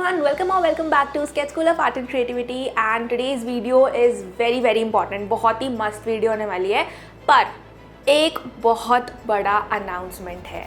everyone, welcome back to Sketch School of Art and Creativity and today's video is very important। बहुत ही मस्त video होने वाली है, पर एक बहुत बड़ा अनाउंसमेंट है।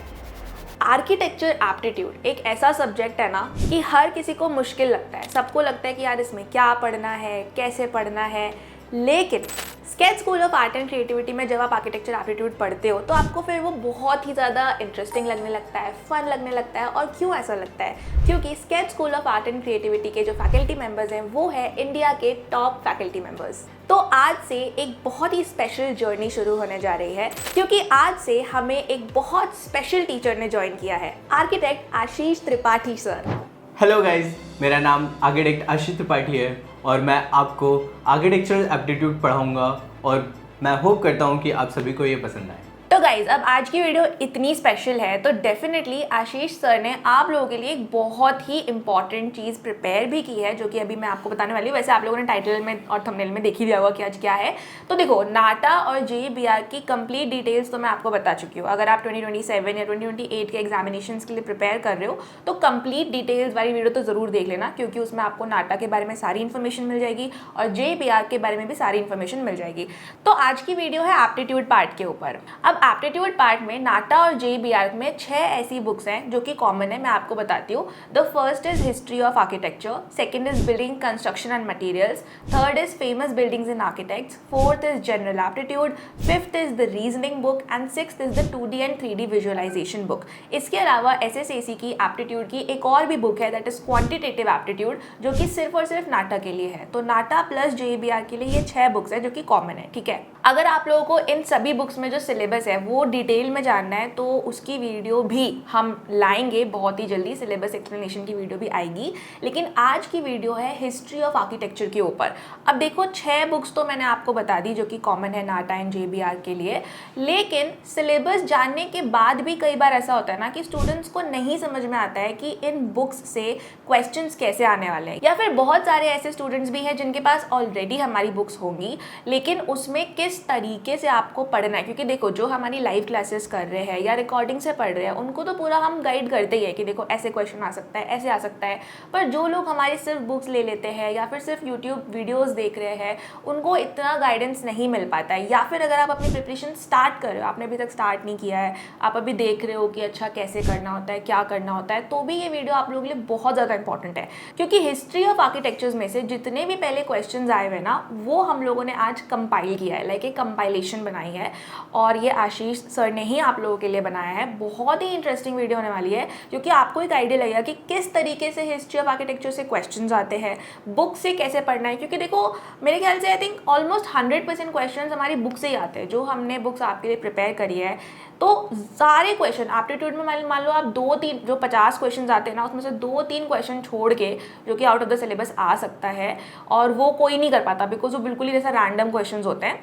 आर्किटेक्चर एप्टीट्यूड एक ऐसा सब्जेक्ट है ना कि हर किसी को मुश्किल लगता है। सबको लगता है कि यार इसमें क्या पढ़ना है, कैसे पढ़ना है, लेकिन sketch school of art and creativity में जब आप आर्किटेक्चर एप्टीट्यूड पढ़ते हो तो आपको फिर वो बहुत ही ज़्यादा इंटरेस्टिंग लगने लगता है, फन लगने लगता है। और क्यों ऐसा लगता है? क्योंकि sketch school of art and creativity के जो फैकल्टी मेंबर्स हैं वो है इंडिया के टॉप फैकल्टी मेंबर्स। तो आज से एक बहुत ही स्पेशल जर्नी शुरू होने जा रही है, क्योंकि आज से हमें एक बहुत स्पेशल टीचर ने ज्वाइन किया है, आर्किटेक्ट आशीष त्रिपाठी सर। हेलो गाइज, मेरा नाम आर्किटेक्ट आशीष त्रिपाठी है और मैं आपको आर्किटेक्चरल एप्टीट्यूड पढ़ाऊंगा और मैं होप करता हूं कि आप सभी को ये पसंद आए। तो गाइज, अब आज की वीडियो इतनी स्पेशल है तो डेफिनेटली आशीष सर ने आप लोगों के लिए एक बहुत ही इंपॉर्टेंट चीज़ प्रिपेयर भी की है, जो कि अभी मैं आपको बताने वाली हूँ। वैसे आप लोगों ने टाइटल में और थंबनेल में देख ही लिया होगा कि आज क्या है। तो देखो, नाटा और JEE की कंप्लीट डिटेल्स तो मैं आपको बता चुकी हूँ। अगर आप 2027 या 2028 के एग्जामिनेशन के लिए प्रिपेयर कर रहे हो तो कंप्लीट डिटेल्स वाली वीडियो तो ज़रूर देख लेना, क्योंकि उसमें आपको नाटा के बारे में सारी इन्फॉर्मेशन मिल जाएगी और JEE के बारे में भी सारी इन्फॉर्मेशन मिल जाएगी। तो आज की वीडियो है एप्टीट्यूड पार्ट के ऊपर। अब एप्टीट्यूड पार्ट में नाटा और JEE में 6 ऐसी बुक्स हैं जो कि कॉमन है, मैं आपको बताती हूँ। The first is history of architecture, second is building construction and materials, third is famous buildings in architects, fourth is general aptitude, fifth is the reasoning book and sixth is the 2D and 3D visualisation book. इसके अलावा SSAC की aptitude की एक और भी book है, that is quantitative aptitude, जो कि सिर्फ और सिर्फ नाटा के लिए है। तो नाटा प्लस JEE के लिए ये 6 बुक्स है जो कि कॉमन है, ठीक है। अगर आप लोगों को इन सभी बुक्स में जो सिलेबस है वो डिटेल में जानना है तो उसकी वीडियो भी हम लाएंगे बहुत ही जल्दी, सिलेबस एक्सप्लेनेशन की वीडियो भी आएगी। लेकिन आज की वीडियो है हिस्ट्री ऑफ आर्किटेक्चर के ऊपर। अब देखो, 6 बुक्स तो मैंने आपको बता दी जो कि कॉमन है नाटा एंड JEE के लिए, लेकिन सिलेबस जानने के बाद भी कई बार ऐसा होता है ना कि स्टूडेंट्स को नहीं समझ में आता है कि इन बुक्स से क्वेश्चंस कैसे आने वाले हैं, या फिर बहुत सारे ऐसे स्टूडेंट्स भी हैं जिनके पास ऑलरेडी हमारी बुक्स होंगी, लेकिन उसमें किस तरीके से आपको पढ़ना है। क्योंकि देखो, जो हमारी लाइव क्लासेस कर रहे हैं या रिकॉर्डिंग से पढ़ रहे हैं उनको तो पूरा हम गाइड करते ही है कि देखो ऐसे क्वेश्चन आ सकता है, ऐसे आ सकता है। पर जो लोग हमारी सिर्फ बुक्स ले लेते हैं या फिर सिर्फ यूट्यूब वीडियोस देख रहे हैं, उनको इतना गाइडेंस नहीं मिल पाता है। या फिर अगर आप अपनी प्रिपरेशन स्टार्ट कर रहे हो, आपने अभी तक स्टार्ट नहीं किया है, आप अभी देख रहे हो कि अच्छा कैसे करना होता है, क्या करना होता है, तो भी ये वीडियो आप लोगों के लिए बहुत ज़्यादा इंपॉर्टेंट है। क्योंकि हिस्ट्री ऑफ आर्किटेक्चर्स में से जितने भी पहले क्वेश्चन आए हुए ना, वो हम लोगों ने आज कंपाइल किया है, लाइक एक कंपाइलेशन बनाई है, और ये आशीष सर ने ही आप लोगों के लिए बनाया है। बहुत ही इंटरेस्टिंग वीडियो होने वाली है, क्योंकि आपको एक आइडिया लगेगा कि किस तरीके से हिस्ट्री ऑफ आर्किटेक्चर से क्वेश्चंस आते हैं, बुक से कैसे पढ़ना है। क्योंकि देखो, मेरे ख्याल से आई थिंक ऑलमोस्ट 100% क्वेश्चंस हमारी बुक से ही आते हैं, जो हमने बुक्स आपके लिए प्रिपेयर करी है। तो सारे क्वेश्चन एप्टीट्यूड में मान लो आप 2-3 जो 50 क्वेश्चन आते हैं ना, उसमें से 2-3 क्वेश्चन छोड़ के जो कि आउट ऑफ द सिलेबस आ सकता है, और वो कोई नहीं कर पाता बिकॉज वो बिल्कुल ही जैसा रैंडम क्वेश्चन होते हैं।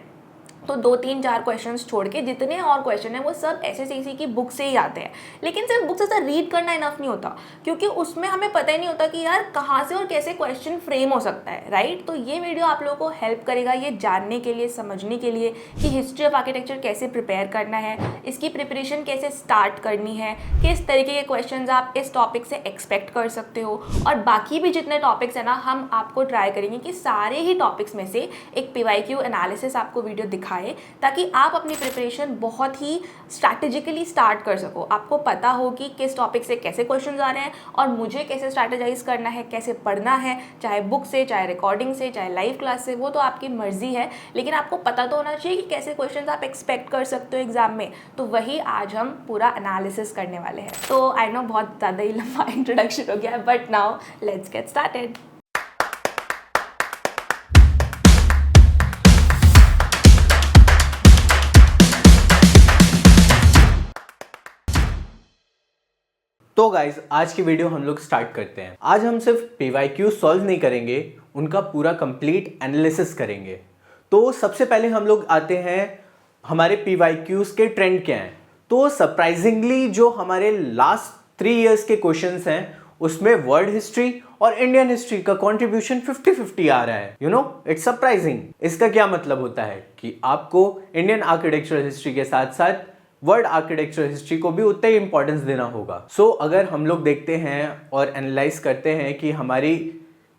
तो 2-3-4 क्वेश्चंस छोड़ के जितने और क्वेश्चन हैं वो सब SSAC की बुक से ही आते हैं। लेकिन सिर्फ बुक से रीड करना इनफ नहीं होता, क्योंकि उसमें हमें पता ही नहीं होता कि यार कहाँ से और कैसे क्वेश्चन फ्रेम हो सकता है, राइट। तो ये वीडियो आप लोगों को हेल्प करेगा ये जानने के लिए, समझने के लिए कि हिस्ट्री ऑफ आर्किटेक्चर कैसे प्रिपेयर करना है, इसकी प्रिपरेशन कैसे स्टार्ट करनी है, किस तरीके के क्वेश्चन आप इस टॉपिक से एक्सपेक्ट कर सकते हो। और बाकी भी जितने टॉपिक्स हैं ना, हम आपको ट्राई करेंगे कि सारे ही टॉपिक्स में से एक PYQ एनालिसिस आपको वीडियो दिखाए, ताकि आप अपनी प्रिपरेशन बहुत ही स्ट्रैटेजिकली स्टार्ट कर सको। आपको पता हो कि किस टॉपिक से कैसे क्वेश्चंस आ रहे हैं और मुझे कैसे स्ट्रैटेजाइज करना है, कैसे पढ़ना है, चाहे बुक से, चाहे रिकॉर्डिंग से, चाहे लाइव क्लास से, वो तो आपकी मर्जी है। लेकिन आपको पता तो होना चाहिए कि कैसे क्वेश्चंस आप एक्सपेक्ट कर सकते हो एग्जाम में। तो वही आज हम पूरा एनालिसिस करने वाले हैं। तो आई नो बहुत ज़्यादा ही लंबा इंट्रोडक्शन हो गया है, but now let's get started. तो गाइज, आज की वीडियो हम लोग स्टार्ट करते हैं। आज हम सिर्फ PYQ सॉल्व नहीं करेंगे, उनका पूरा कंप्लीट एनालिसिस करेंगे। तो सबसे पहले हम लोग आते हैं हमारे PYQs के ट्रेंड क्या हैं। तो सरप्राइजिंगली जो हमारे लास्ट 3 इयर्स के क्वेश्चंस हैं उसमें वर्ल्ड हिस्ट्री और इंडियन हिस्ट्री का कंट्रीब्यूशन 50-50 आ रहा है। You know, it's surprising. इसका क्या मतलब होता है कि आपको इंडियन आर्किटेक्चरल हिस्ट्री के साथ साथ वर्ड आर्किटेक्चर हिस्ट्री को भी उतना ही इंपॉर्टेंस देना होगा। सो अगर हम लोग देखते हैं और एनालाइज करते हैं कि हमारी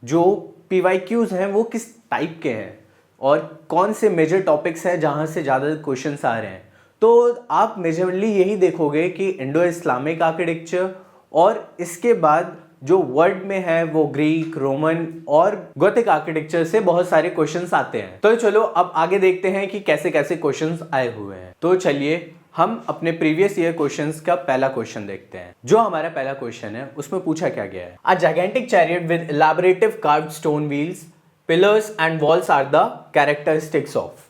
जो PYQs हैं वो किस टाइप के हैं और कौन से मेजर टॉपिक्स हैं जहाँ से ज़्यादा क्वेश्चंस आ रहे हैं, तो आप मेजरली यही देखोगे कि इंडो इस्लामिक आर्किटेक्चर और इसके बाद जो वर्ड में है वो ग्रीक, रोमन और गोथिक आर्किटेक्चर से बहुत सारे क्वेश्चंस आते हैं। तो चलो अब आगे देखते हैं कि कैसे कैसे क्वेश्चंस आए हुए हैं। तो चलिए हम अपने प्रीवियस ईयर क्वेश्चंस का पहला क्वेश्चन देखते हैं। जो हमारा पहला क्वेश्चन है उसमें पूछा क्या गया है, a gigantic chariot with elaborative carved stone wheels, pillars and walls are the characteristics of.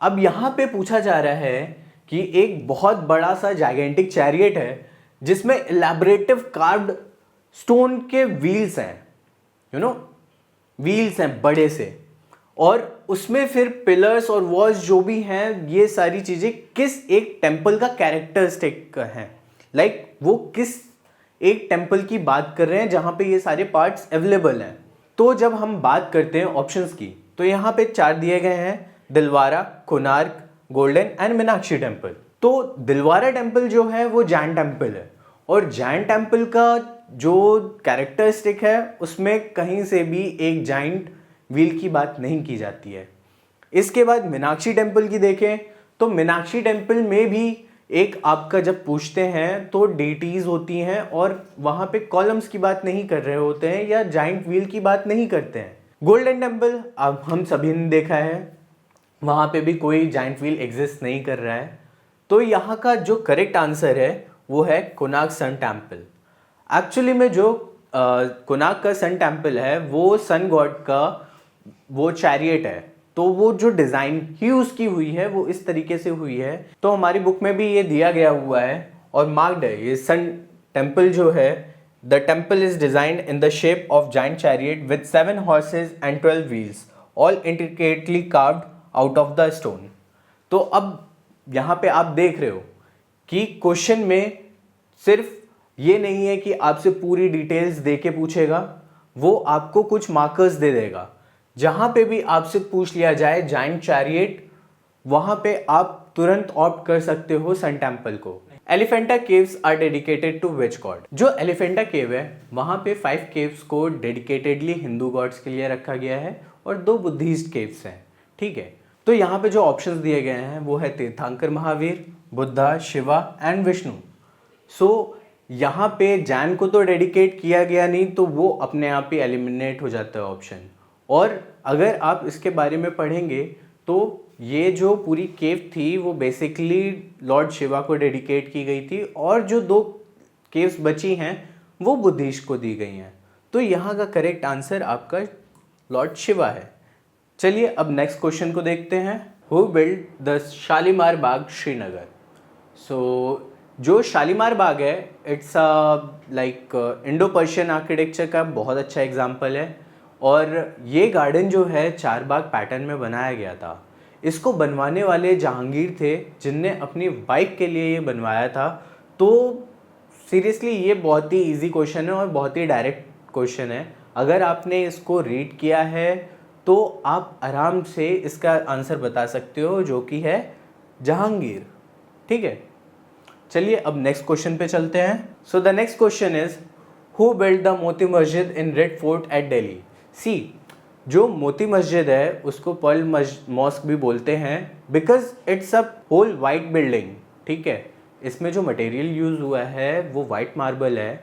अब यहाँ पे पूछा जा रहा है कि एक बहुत बड़ा सा जाइगेंटिक चैरियट है जिसमें इलैबोरेटिव कार्व्ड स्टोन के व्हील्स हैं, व्हील्स हैं बड़े से, और उसमें फिर पिलर्स और वॉल्स जो भी हैं ये सारी चीजें किस एक टेम्पल का कैरेक्टरिस्टिक हैं, लाइक वो किस एक टेम्पल की बात कर रहे हैं जहां पे ये सारे पार्ट्स अवेलेबल हैं। तो जब हम बात करते हैं ऑप्शंस की तो यहाँ पे 4 दिए गए हैं, Dilwara, Konark, golden and Meenakshi temple. तो दिलवारा टेम्पल जो है वो जैन टेम्पल है और जैन टेम्पल का जो कैरेक्टरिस्टिक है उसमें कहीं से भी एक जाइंट व्हील की बात नहीं की जाती है। इसके बाद मीनाक्षी टेम्पल की देखें तो मीनाक्षी टेम्पल में भी एक आपका जब पूछते हैं तो डेटीज होती हैं और वहां पे कॉलम्स की बात नहीं कर रहे होते हैं या जाइंट व्हील की बात नहीं करते हैं। गोल्डन टेम्पल अब हम सभी ने देखा है, वहां पे भी कोई जाइंट व्हील एग्जिस्ट नहीं कर रहा है। तो यहाँ का जो करेक्ट आंसर है वो है कोणार्क सन टेम्पल। एक्चुअली में जो कोणार्क का सन टेम्पल है वो सन गॉड का वो चैरियट है, तो वो जो डिज़ाइन ही उसकी हुई है वो इस तरीके से हुई है। तो हमारी बुक में भी ये दिया गया हुआ है और मार्क्ड है, ये सन टेम्पल जो है, the temple is designed in the shape of giant chariot with 7 horses and 12 wheels all intricately carved out of the stone. तो अब यहाँ पे आप देख रहे हो कि क्वेश्चन में सिर्फ ये नहीं है कि आपसे पूरी डिटेल्स दे के पूछेगा, वो आपको कुछ मार्कर्स दे देगा। जहां पे भी आपसे पूछ लिया जाए जाइंट चैरियट, वहां पे आप तुरंत ऑप्ट कर सकते हो सन टेम्पल को। Elephanta caves are dedicated to which god. जो एलिफेंटा केव है वहां पे 5 केव्स को डेडिकेटेडली हिंदू गॉड्स के लिए रखा गया है और 2 बुद्धिस्ट केव्स हैं, ठीक है। तो यहाँ पे जो ऑप्शंस दिए गए हैं वो है तीर्थंकर महावीर, बुद्धा, शिवा एंड विष्णु। सो यहाँ पे जैन को तो डेडिकेट किया गया नहीं, तो वो अपने आप ही एलिमिनेट हो जाता है ऑप्शन। और अगर आप इसके बारे में पढ़ेंगे तो ये जो पूरी केव थी वो बेसिकली लॉर्ड शिवा को डेडिकेट की गई थी और जो 2 केव्स बची हैं वो बुद्धिस्ट को दी गई हैं। तो यहाँ का करेक्ट आंसर आपका लॉर्ड शिवा है। चलिए अब नेक्स्ट क्वेश्चन को देखते हैं। हु बिल्ड द शालीमार बाग श्रीनगर। सो जो शालीमार बाग है it's like Indo Persian architecture का बहुत अच्छा एग्जाम्पल है और ये गार्डन जो है 4 बाग पैटर्न में बनाया गया था। इसको बनवाने वाले जहांगीर थे जिनने अपनी वाइफ के लिए ये बनवाया था। तो सीरियसली ये बहुत ही इजी क्वेश्चन है और बहुत ही डायरेक्ट क्वेश्चन है। अगर आपने इसको रीड किया है तो आप आराम से इसका आंसर बता सकते हो, जो कि है जहांगीर, ठीक है। चलिए अब नेक्स्ट क्वेश्चन पे चलते हैं। So the next question is who build the Moti Masjid in red fort at Delhi. See, जो मोती मस्जिद है उसको पर्ल मॉस्क भी बोलते हैं because it's a whole white building, ठीक है। इसमें जो मटेरियल यूज हुआ है वो वाइट मार्बल है।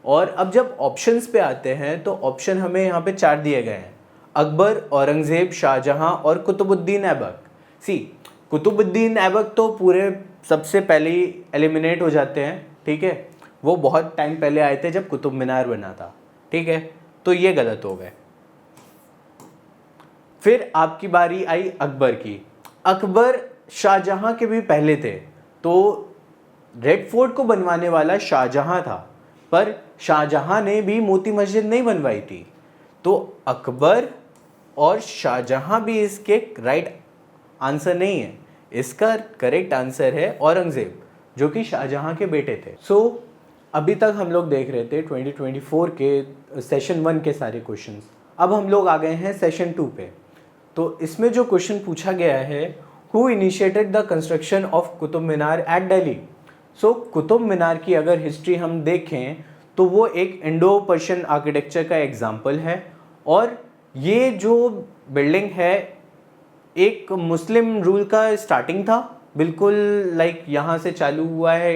और अब जब ऑप्शंस पे आते हैं तो ऑप्शन हमें यहाँ पे 4 दिए गए हैं, अकबर, औरंगजेब, शाहजहां और कुतुबुद्दीन ऐबक। सी, कुतुबुद्दीन ऐबक तो पूरे सबसे पहले ही एलिमिनेट हो जाते हैं, ठीक है। वो बहुत टाइम पहले आए थे जब कुतुब मीनार बना था, ठीक है। तो ये गलत हो गए। फिर आपकी बारी आई अकबर की। अकबर शाहजहां के भी पहले थे, तो रेड फोर्ट को बनवाने वाला शाहजहां था, पर शाहजहां ने भी मोती मस्जिद नहीं बनवाई थी। तो अकबर और शाहजहां भी इसके राइट आंसर नहीं है। इसका करेक्ट आंसर है औरंगजेब, जो कि शाहजहां के बेटे थे। सो अभी तक हम लोग देख रहे थे 2024 के सेशन 1 के सारे क्वेश्चंस। अब हम लोग आ गए हैं सेशन 2 पे। तो इसमें जो क्वेश्चन पूछा गया है who initiated the construction of Qutub Minar at Delhi. So Qutub Minar की अगर हिस्ट्री हम देखें तो वो एक इंडो पर्शियन आर्किटेक्चर का एग्जाम्पल है, और ये जो बिल्डिंग है एक मुस्लिम रूल का स्टार्टिंग था, बिल्कुल लाइक यहाँ से चालू हुआ है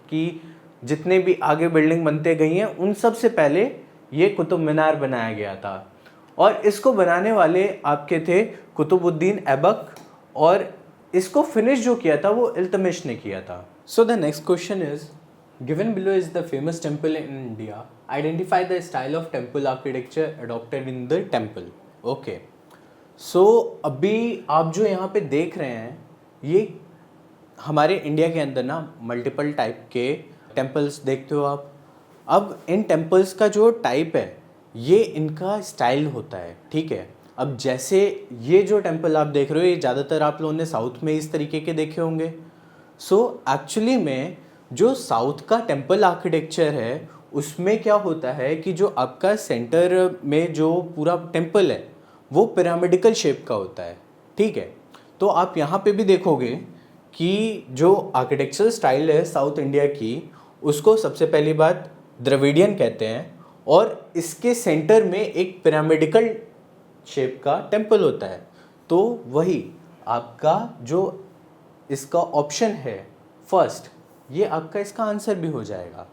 कि जितने भी आगे बिल्डिंग बनते गई हैं उन सब से पहले ये कुतुब मीनार बनाया गया था, और इसको बनाने वाले आपके थे कुतुबुद्दीन ऐबक, और इसको फिनिश जो किया था वो इल्तमिश ने किया था। So the next question is given below is the famous temple in India, identify the style of temple architecture adopted in the temple. Okay, so अभी आप जो यहाँ पे देख रहे हैं ये हमारे इंडिया के अंदर ना मल्टीपल टाइप के टेम्पल्स देखते हो आप। अब इन टेम्पल्स का जो टाइप है ये इनका स्टाइल होता है, ठीक है। अब जैसे ये जो टेम्पल आप देख रहे हो ये ज़्यादातर आप लोगों ने साउथ में इस तरीके के देखे होंगे। सो एक्चुअली में जो साउथ का टेम्पल आर्किटेक्चर है उसमें क्या होता है कि जो आपका सेंटर में जो पूरा टेम्पल है वो पिरामिडिकल शेप का होता है, ठीक है। तो आप यहाँ पे भी देखोगे कि जो आर्किटेक्चरल स्टाइल है साउथ इंडिया की उसको सबसे पहली बात द्रविडियन कहते हैं, और इसके सेंटर में एक पिरामिडिकल शेप का टेम्पल होता है। तो वही आपका जो इसका ऑप्शन है फर्स्ट, ये आपका इसका आंसर भी हो जाएगा,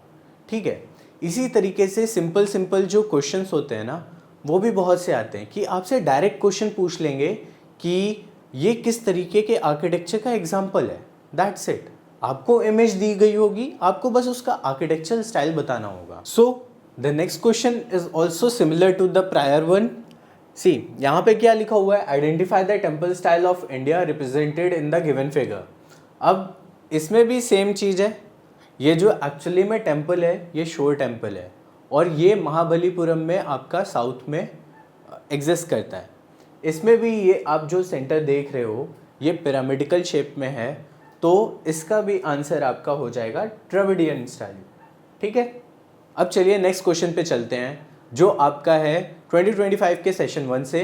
ठीक है। इसी तरीके से सिंपल जो क्वेश्चंस होते हैं ना वो भी बहुत से आते हैं कि आपसे डायरेक्ट क्वेश्चन पूछ लेंगे कि ये किस तरीके के आर्किटेक्चर का एग्जाम्पल है, दैट्स इट। आपको इमेज दी गई होगी, आपको बस उसका आर्किटेक्चरल स्टाइल बताना होगा। So the next question is also similar to the prior one. See यहाँ पे क्या लिखा हुआ है, identify the temple style of India represented in the given figure. अब इसमें भी सेम चीज़ है, ये जो एक्चुअली में टेम्पल है ये शोर टेम्पल है, और ये महाबलीपुरम में आपका साउथ में एग्जिस्ट करता है। इसमें भी ये आप जो सेंटर देख रहे हो ये पिरामिडिकल शेप में है, तो इसका भी आंसर आपका हो जाएगा द्रविडियन स्टाइल, ठीक है। अब चलिए नेक्स्ट क्वेश्चन पे चलते हैं जो आपका है 2025 के सेशन 1 से।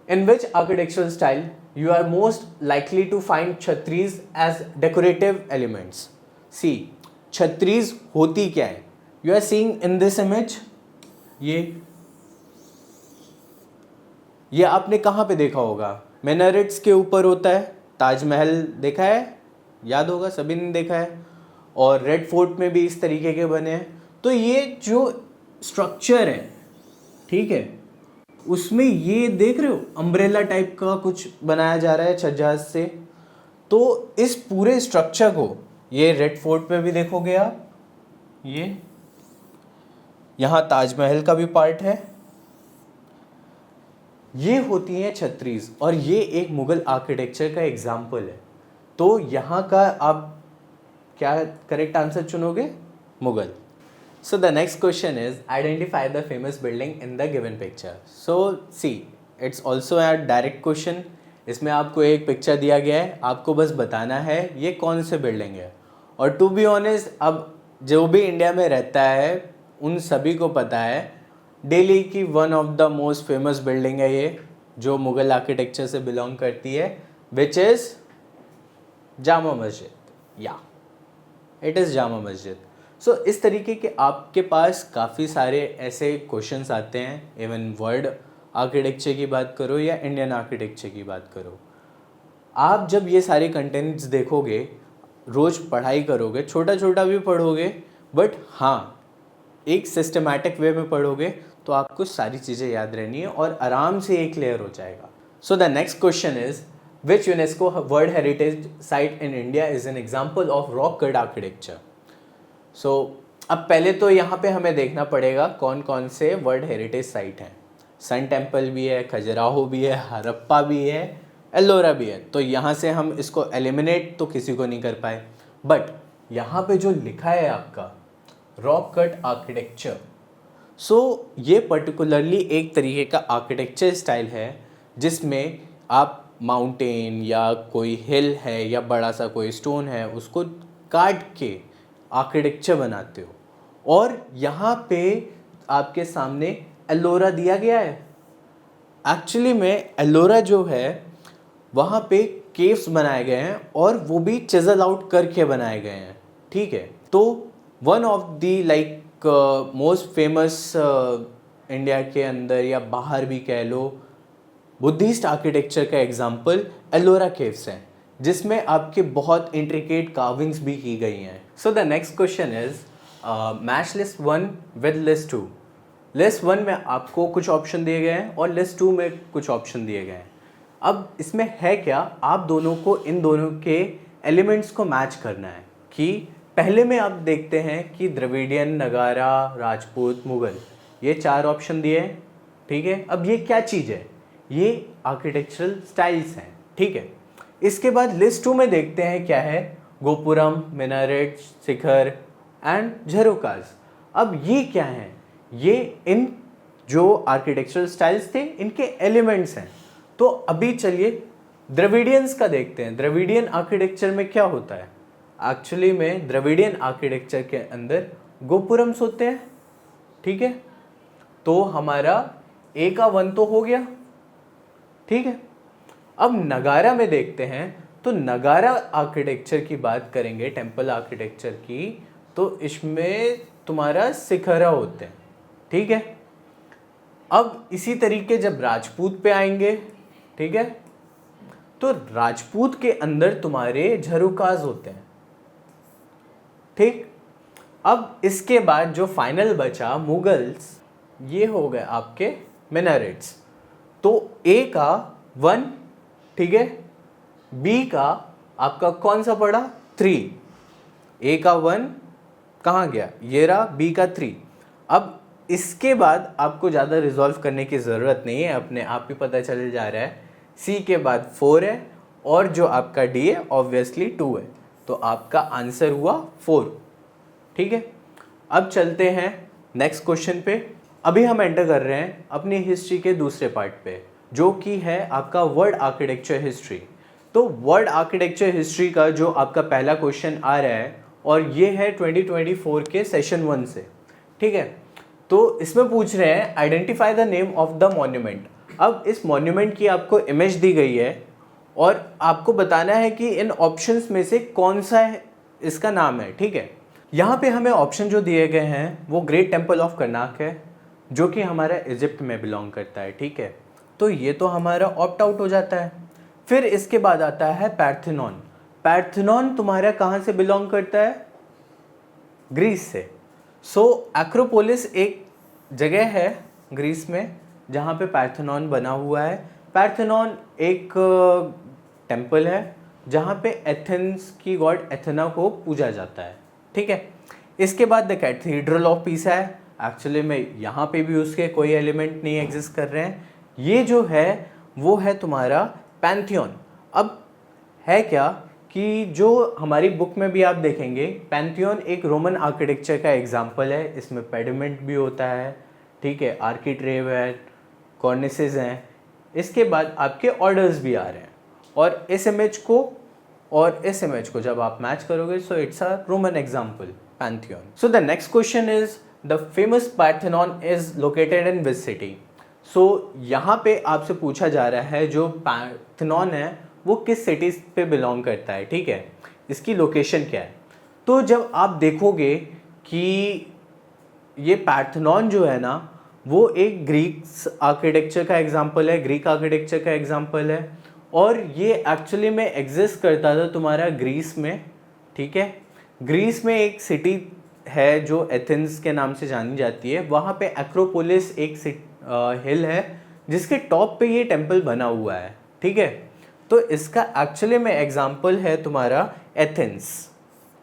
In which architectural style you are most likely to find chhatris as decorative elements. See chhatris होती क्या है, you are seeing in this image, ये आपने कहाँ पे देखा होगा, मिनारेट्स के ऊपर होता है। ताजमहल देखा है, याद होगा सभी ने देखा है, और रेड फोर्ट में भी इस तरीके के बने हैं। तो ये जो स्ट्रक्चर है, ठीक है, उसमें ये देख रहे हो अम्ब्रेला टाइप का कुछ बनाया जा रहा है छज्जा से। तो इस पूरे स्ट्रक्चर को ये रेड फोर्ट में भी देखोगे आप, ये यहाँ ताजमहल का भी पार्ट है, ये होती हैं छत्रीज, और ये एक मुगल आर्किटेक्चर का एग्जाम्पल है। तो यहाँ का आप क्या करेक्ट आंसर चुनोगे, Mughal. So the next question is identify the famous building in the given picture. So see it's also a direct question. इसमें आपको एक पिक्चर दिया गया है, आपको बस बताना है ये कौन से बिल्डिंग है। और टू बी ऑनेस्ट, अब जो भी इंडिया में रहता है उन सभी को पता है दिल्ली की one of the most famous building है ये, जो मुगल आर्किटेक्चर से बिलोंग करती है, विच इज़ जामा मस्जिद। या इट इज़ जामा मस्जिद। सो इस तरीके के आपके पास काफ़ी सारे ऐसे क्वेश्चंस आते हैं, इवन वर्ल्ड आर्किटेक्चर की बात करो या इंडियन आर्किटेक्चर की बात करो। आप जब ये सारे कंटेंट्स देखोगे, रोज़ पढ़ाई करोगे, छोटा छोटा भी पढ़ोगे, बट हाँ एक सिस्टमैटिक वे में पढ़ोगे तो आपको सारी चीज़ें याद रहनी है और आराम से एक क्लियर हो जाएगा। So the next question is which UNESCO world heritage site in India is an example of rock cut architecture. So अब पहले तो यहाँ पे हमें देखना पड़ेगा कौन कौन से वर्ल्ड हेरिटेज साइट हैं। सन टेम्पल भी है, खजुराहो भी है, हरप्पा भी है, एलोरा भी है। तो यहाँ से हम इसको एलिमिनेट तो किसी को नहीं कर पाए, बट यहाँ पे जो लिखा है आपका रॉक कट आर्किटेक्चर, सो ये पर्टिकुलरली एक तरीके का आर्किटेक्चर स्टाइल है जिसमें आप माउंटेन या कोई हिल है या बड़ा सा कोई स्टोन है उसको काट के आर्किटेक्चर बनाते हो। और यहाँ पे आपके सामने एलोरा दिया गया है। एक्चुअली में एलोरा जो है वहाँ पे केव्स बनाए गए हैं और वो भी चिजल आउट करके बनाए गए हैं, ठीक है। तो one of the like most famous India के अंदर या बाहर भी कह लो बुद्धिस्ट आर्किटेक्चर का एग्जाम्पल एलोरा केव्स हैं, जिसमें आपके बहुत इंट्रिकेट कार्विंग्स भी की गई हैं। So the next question is match list 1 with list 2। List 1 में आपको कुछ ऑप्शन दिए गए हैं और लिस्ट 2 में कुछ ऑप्शन दिए गए हैं। अब इसमें है क्या, आप दोनों को इन दोनों के एलिमेंट्स को मैच करना है। कि पहले में आप देखते हैं कि द्रविडियन, नगारा, राजपूत, मुगल, ये 4 ऑप्शन दिए हैं, ठीक है। अब ये क्या चीज़ है, ये आर्किटेक्चरल स्टाइल्स हैं, ठीक है। इसके बाद लिस्ट 2 में देखते हैं क्या है, गोपुरम, मिनारेट, शिखर एंड झरोकाज। अब ये क्या हैं, ये इन जो आर्किटेक्चरल स्टाइल्स थे इनके एलिमेंट्स हैं। तो अभी चलिए द्रविडियंस का देखते हैं। द्रविडियन आर्किटेक्चर में क्या होता है, एक्चुअली में द्रविडियन आर्किटेक्चर के अंदर गोपुरम्स होते हैं, ठीक है। तो हमारा ए का 1 तो हो गया, ठीक है। अब नगारा में देखते हैं, तो नगारा आर्किटेक्चर की बात करेंगे, टेम्पल आर्किटेक्चर की, तो इसमें तुम्हारा शिखरा होते हैं, ठीक है। अब इसी तरीके जब राजपूत पे आएंगे, ठीक है, तो राजपूत के अंदर तुम्हारे झरोकाज होते हैं, ठीक। अब इसके बाद जो फाइनल बचा मुगल्स, ये हो गए आपके मिनारेट्स। तो ए का 1, ठीक है, बी का आपका कौन सा पड़ा, 3। ए का 1 कहाँ गया, ये रहा, बी का 3। अब इसके बाद आपको ज़्यादा रिजॉल्व करने की ज़रूरत नहीं है, अपने आप ही पता चल जा रहा है। सी के बाद 4 है और जो आपका डी है ऑब्वियसली 2 है, तो आपका आंसर हुआ 4, ठीक है। अब चलते हैं नेक्स्ट क्वेश्चन पे। अभी हम एंटर कर रहे हैं अपनी हिस्ट्री के दूसरे पार्ट पे, जो कि है आपका वर्ल्ड आर्किटेक्चर हिस्ट्री। तो वर्ल्ड आर्किटेक्चर हिस्ट्री का जो आपका पहला क्वेश्चन आ रहा है, और ये है 2024 के सेशन 1 से, ठीक है। तो इसमें पूछ रहे हैं identify the name of the monument. अब इस मॉन्यूमेंट की आपको इमेज दी गई है और आपको बताना है कि इन ऑप्शंस में से कौन सा है इसका नाम है, ठीक है। यहाँ पे हमें ऑप्शन जो दिए गए हैं वो ग्रेट टेम्पल ऑफ करनाक है, जो कि हमारा इजिप्ट में बिलोंग करता है, ठीक है। तो ये तो हमारा ऑप्ट आउट हो जाता है। फिर इसके बाद आता है पैर्थेनॉन। पैर्थेनॉन तुम्हारा कहाँ से बिलोंग करता है, ग्रीस से। सो एक्रोपोलिस एक जगह है ग्रीस में जहाँ पे पैर्थेनॉन बना हुआ है। पैर्थेनॉन एक टेम्पल है जहाँ पे एथेंस की गॉड एथेना को पूजा जाता है, ठीक है। इसके बाद द कैथीड्रल ऑफ पीसा है। एक्चुअली में यहाँ पे भी उसके कोई एलिमेंट नहीं एग्जिस्ट कर रहे हैं। ये जो है वो है तुम्हारा पैंथियन। अब है क्या कि जो हमारी बुक में भी आप देखेंगे, पैंथियन एक रोमन आर्किटेक्चर का एग्जाम्पल है। इसमें पेडिमेंट भी होता है, ठीक है, आर्किट्रेव है, कॉर्निसेस हैं। इसके बाद आपके ऑर्डर्स भी आ रहे हैं, और इस इमेज को जब आप मैच करोगे, so it's a Roman example, Pantheon. So the next question is the famous Parthenon is located in which city. So यहाँ पे आपसे पूछा जा रहा है जो पैर्थेनॉन है वो किस सिटी पे बिलोंग करता है, ठीक है, इसकी लोकेशन क्या है। तो जब आप देखोगे कि ये पैर्थेनॉन जो है ना वो एक ग्रीक आर्किटेक्चर का एग्जाम्पल है, ग्रीक आर्किटेक्चर का एग्जाम्पल है, और ये एक्चुअली में एग्जिस्ट करता था तुम्हारा ग्रीस में, ठीक है। ग्रीस में एक सिटी है जो एथेंस के नाम से जानी जाती है। वहाँ पे एक्रोपोलिस एक हिल है जिसके टॉप पे ये टेम्पल बना हुआ है, ठीक है। तो इसका एक्चुअली में एग्जाम्पल है तुम्हारा एथेंस।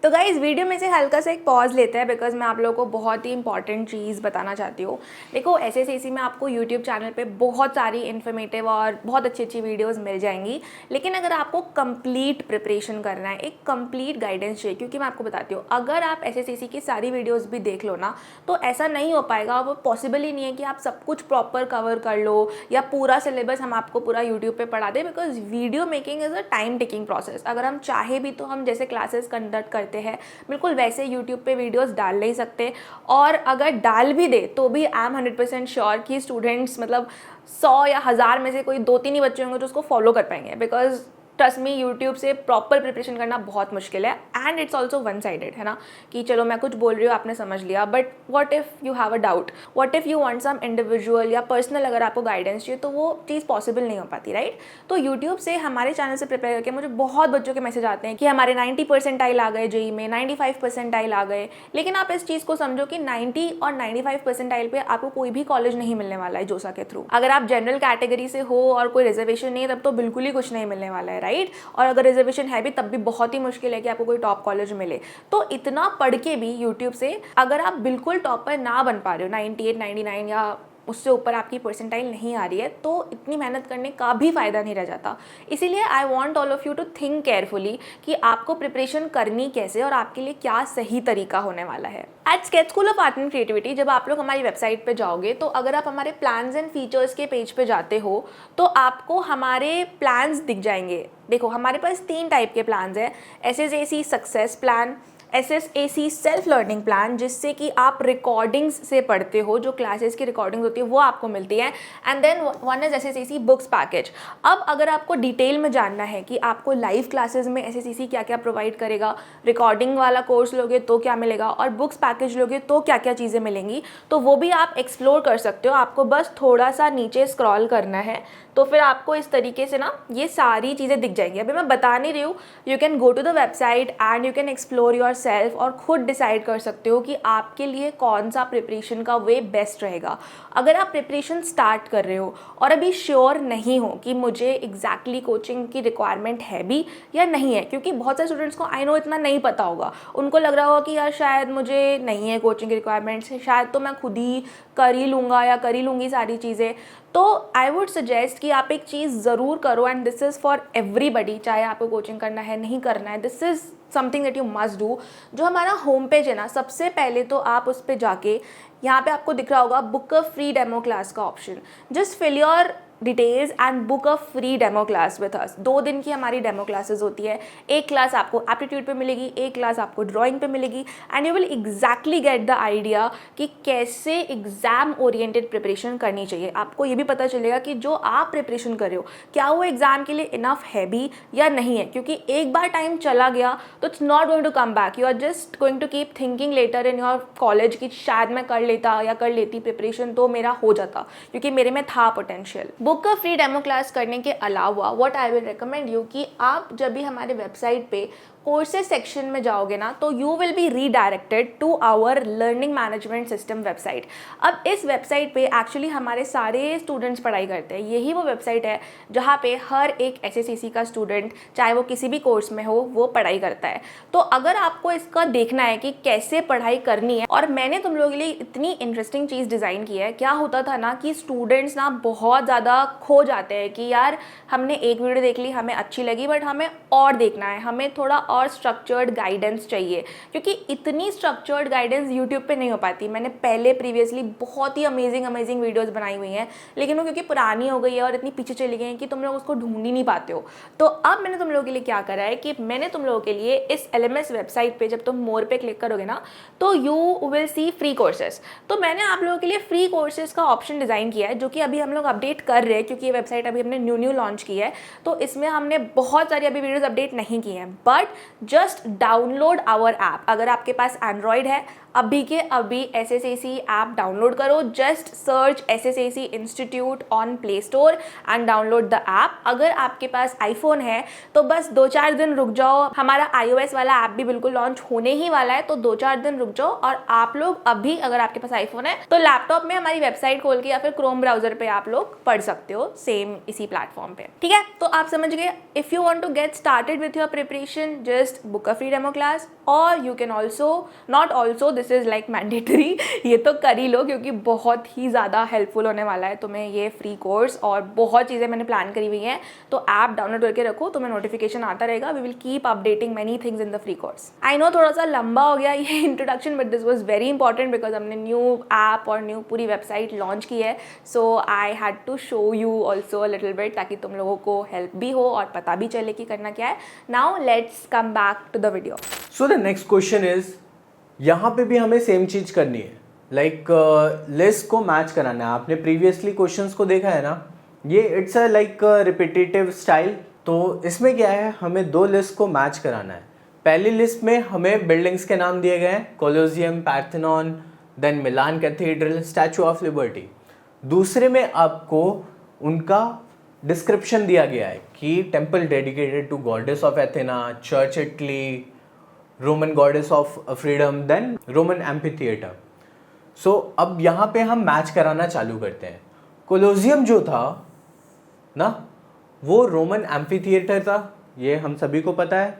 तो गाइस वीडियो में से हल्का सा एक पॉज लेते हैं, बिकॉज मैं आप लोगों को बहुत ही इंपॉर्टेंट चीज़ बताना चाहती हूँ। देखो एसएससीसी में आपको यूट्यूब चैनल पे बहुत सारी इन्फॉर्मेटिव और बहुत अच्छी अच्छी वीडियोस मिल जाएंगी, लेकिन अगर आपको कंप्लीट प्रिपरेशन करना है, एक कंप्लीट गाइडेंस चाहिए, क्योंकि मैं आपको बताती हूँ अगर आप एसएससीसी की सारी वीडियोज़ भी देख लो ना तो ऐसा नहीं हो पाएगा। वो पॉसिबल ही नहीं है कि आप सब कुछ प्रॉपर कवर कर लो या पूरा सिलेबस हम आपको पूरा यूट्यूब पर पढ़ा दें, because video making is a time taking process. अगर हम चाहे भी तो हम जैसे क्लासेस कंडक्ट करते हैं बिल्कुल वैसे YouTube पे वीडियोस डाल नहीं सकते, और अगर डाल भी दे तो भी आई एम 100% श्योर कि स्टूडेंट्स मतलब 100 या 1000 में से कोई 2-3 ही बच्चे होंगे जो उसको फॉलो कर पाएंगे, बिकॉज ट्रस्ट मी यूट्यूब से प्रॉपर प्रिपरेशन करना बहुत मुश्किल है and it's also one sided, है ना, कि चलो मैं कुछ बोल रही हूँ आपने समझ लिया, but what if you have a doubt, what if you want some individual या पर्सनल अगर आपको गाइडेंस चाहिए तो वो चीज़ पॉसिबल नहीं हो पाती, राइट। तो यूट्यूब से हमारे चैनल से प्रिपेयर करके मुझे बहुत बच्चों के मैसेज आते हैं कि हमारे 90 परसेंटाइल आ गए जेई में, 95 परसेंटाइल आ गए, लेकिन आप इस चीज़ को समझो कि 90 और 95 परसेंटाइल पे आपको कोई भी कॉलेज नहीं मिलने वाला है जोसा के थ्रू। अगर आप जनरल कैटेगरी से हो और कोई रिजर्वेशन नहीं है तब तो बिल्कुल ही कुछ नहीं मिलने वाला है, राइट। और अगर रिजर्वेशन है भी तब भी बहुत ही मुश्किल है कि आपको कोई टॉप कॉलेज मिले। तो इतना पढ़ के भी यूट्यूब से अगर आप बिल्कुल टॉपर ना बन पा रहे हो, 98, 99 या उससे ऊपर आपकी परसेंटाइल नहीं आ रही है, तो इतनी मेहनत करने का भी फ़ायदा नहीं रह जाता। इसीलिए I want all of you to think carefully कि आपको प्रिपरेशन करनी कैसे और आपके लिए क्या सही तरीका होने वाला है। At sketch school of art and creativity जब आप लोग हमारी वेबसाइट पे जाओगे तो अगर आप हमारे प्लान्स एंड फीचर्स के पेज पे जाते हो तो आपको हमारे प्लान्स दिख जाएंगे। देखो हमारे पास 3 टाइप के प्लान्स हैं, SSAC success plan, SSAC self learning plan जिससे कि आप रिकॉर्डिंग्स से पढ़ते हो, जो क्लासेस की रिकॉर्डिंग्स होती है वो आपको मिलती है, and then one is SSAC books package. अब अगर आपको डिटेल में जानना है कि आपको लाइव क्लासेस में SSAC क्या क्या प्रोवाइड करेगा, रिकॉर्डिंग वाला कोर्स लोगे तो क्या मिलेगा और बुक्स पैकेज लोगे तो क्या क्या चीज़ें मिलेंगी, तो वो भी आप एक्सप्लोर कर सकते हो। आपको बस थोड़ा सा नीचे स्क्रॉल करना है तो फिर आपको इस तरीके से ना ये सारी चीज़ें दिख जाएंगी। अभी मैं बता नहीं रही हूँ, you can go to the website and you can explore your self और खुद डिसाइड कर सकते हो कि आपके लिए कौन सा प्रिपरेशन का वे बेस्ट रहेगा। अगर आप प्रिपरेशन स्टार्ट कर रहे हो और अभी श्योर नहीं हो कि मुझे एग्जैक्टली कोचिंग की रिक्वायरमेंट है भी या नहीं है, क्योंकि बहुत सारे स्टूडेंट्स को आई नो इतना नहीं पता होगा, उनको लग रहा होगा कि यार शायद मुझे नहीं है कोचिंग की रिक्वायरमेंट्स, शायद तो मैं खुद ही कर ही लूँगा या कर ही लूँगी सारी चीज़ें। तो आई वुड सजेस्ट कि आप एक चीज़ ज़रूर करो and this is for everybody, चाहे आपको कोचिंग करना है नहीं करना है, this is something that you must do. जो हमारा होम पेज है ना, सबसे पहले तो आप उस पर जाके यहाँ पे आपको दिख रहा होगा book a free demo class का option, just fill your details and book a free demo class with us. 2 दिन की हमारी डेमो क्लासेस होती है, एक क्लास आपको एप्टीट्यूड पे मिलेगी, एक क्लास आपको ड्राइंग पे मिलेगी, and you will exactly get the idea कि कैसे एग्जाम ओरिएंटेड प्रिपरेशन करनी चाहिए। आपको ये भी पता चलेगा कि जो आप प्रिपरेशन कर रहे हो क्या वो एग्जाम के लिए इनफ है भी या नहीं है, क्योंकि एक बार टाइम चला गया तो it's not going to come back. You are just going to keep thinking later in your college कि शायद मैं कर लेता या कर लेती प्रिपरेशन तो मेरा हो जाता, क्योंकि मेरे में था पोटेंशियल। बुक का फ्री डेमो क्लास करने के अलावा what I will recommend you कि आप जब भी हमारे वेबसाइट पे कोर्सेज सेक्शन में जाओगे ना तो you will be redirected to our learning management system website. अब इस वेबसाइट पे एक्चुअली हमारे सारे स्टूडेंट्स पढ़ाई करते हैं, यही वो वेबसाइट है जहाँ पे हर एक SSAC का स्टूडेंट चाहे वो किसी भी कोर्स में हो वो पढ़ाई करता है। तो अगर आपको इसका देखना है कि कैसे पढ़ाई करनी है, और मैंने तुम लोगों के लिए इतनी इंटरेस्टिंग चीज़ डिज़ाइन की है, क्या होता था ना कि स्टूडेंट्स ना बहुत ज़्यादा खो जाते हैं कि यार हमने एक वीडियो देख ली, हमें अच्छी लगी, बट हमें और देखना है, हमें थोड़ा और स्ट्रक्चर्ड गाइडेंस चाहिए, क्योंकि इतनी स्ट्रक्चर्ड गाइडेंस यूट्यूब पे नहीं हो पाती। मैंने पहले प्रीवियसली बहुत ही अमेजिंग वीडियोस बनाई हुई हैं, लेकिन वो क्योंकि पुरानी हो गई है और इतनी पीछे चली गई हैं कि तुम लोग उसको ढूंढ ही नहीं पाते हो। तो अब मैंने तुम लोगों के लिए क्या करा है कि मैंने तुम लोगों के लिए इस LMS वेबसाइट पे जब तुम मोर पे क्लिक करोगे ना तो you will see free courses. तो मैंने आप लोगों के लिए फ्री कोर्सेज का ऑप्शन डिज़ाइन किया है, जो कि अभी हम लोग अपडेट कर रहे हैं, क्योंकि ये वेबसाइट अभी हमने न्यू लॉन्च की है, तो इसमें हमने बहुत सारी अभी वीडियोस अपडेट नहीं की हैं। But just download our app. अगर आपके पास एंड्रॉयड है अभी के अभी SSAC ऐप डाउनलोड करो, just search SSAC institute on Play Store and download the app. अगर आपके पास आईफोन है तो बस 2-4 दिन रुक जाओ, हमारा iOS वाला ऐप भी बिल्कुल लॉन्च होने ही वाला है, तो 2-4 दिन रुक जाओ और आप लोग अभी अगर आपके पास आईफोन है तो लैपटॉप में हमारी वेबसाइट खोल के या फिर क्रोम ब्राउजर पे आप लोग पढ़ सकते हो सेम इसी प्लेटफॉर्म पे, ठीक है। तो आप समझ गए, if you want to get started with your preparation just book a free demo class, और you can also not also this is like mandatory, ये तो कर ही लो क्योंकि बहुत ही ज़्यादा हेल्पफुल होने वाला है तुम्हें ये फ्री कोर्स, और बहुत चीज़ें मैंने प्लान करी हुई हैं। तो ऐप डाउनलोड करके रखो, तुम्हें नोटिफिकेशन आता रहेगा, we will keep updating many things in the free course. I know थोड़ा सा लंबा हो गया ये introduction, but this was very important because हमने न्यू ऐप और न्यू पूरी वेबसाइट लॉन्च की है, so I had to show you also a little bit, ताकि तुम लोगों को हेल्प भी हो और पता भी चले कि करना क्या है। Now let's come back to the video. So the next question is, यहाँ पे भी हमें सेम चीज करनी है, लाइक लिस्ट को मैच कराना है। आपने प्रीवियसली क्वेश्चंस को देखा है ना, ये it's a like repetitive style, तो इसमें क्या है, हमें दो लिस्ट को मैच कराना है। पहली लिस्ट में हमें बिल्डिंग्स के नाम दिए गए हैं, Colosseum, Parthenon, then Milan cathedral, statue of liberty. दूसरे में आपको उनका डिस्क्रिप्शन दिया गया है कि temple dedicated to goddess of Athena, church Italy, Roman goddess of freedom, then Roman amphitheatre. So अब यहाँ पे हम मैच कराना चालू करते हैं। कोलोसियम जो था ना, वो रोमन एम्फीथिएटर था, ये हम सभी को पता है,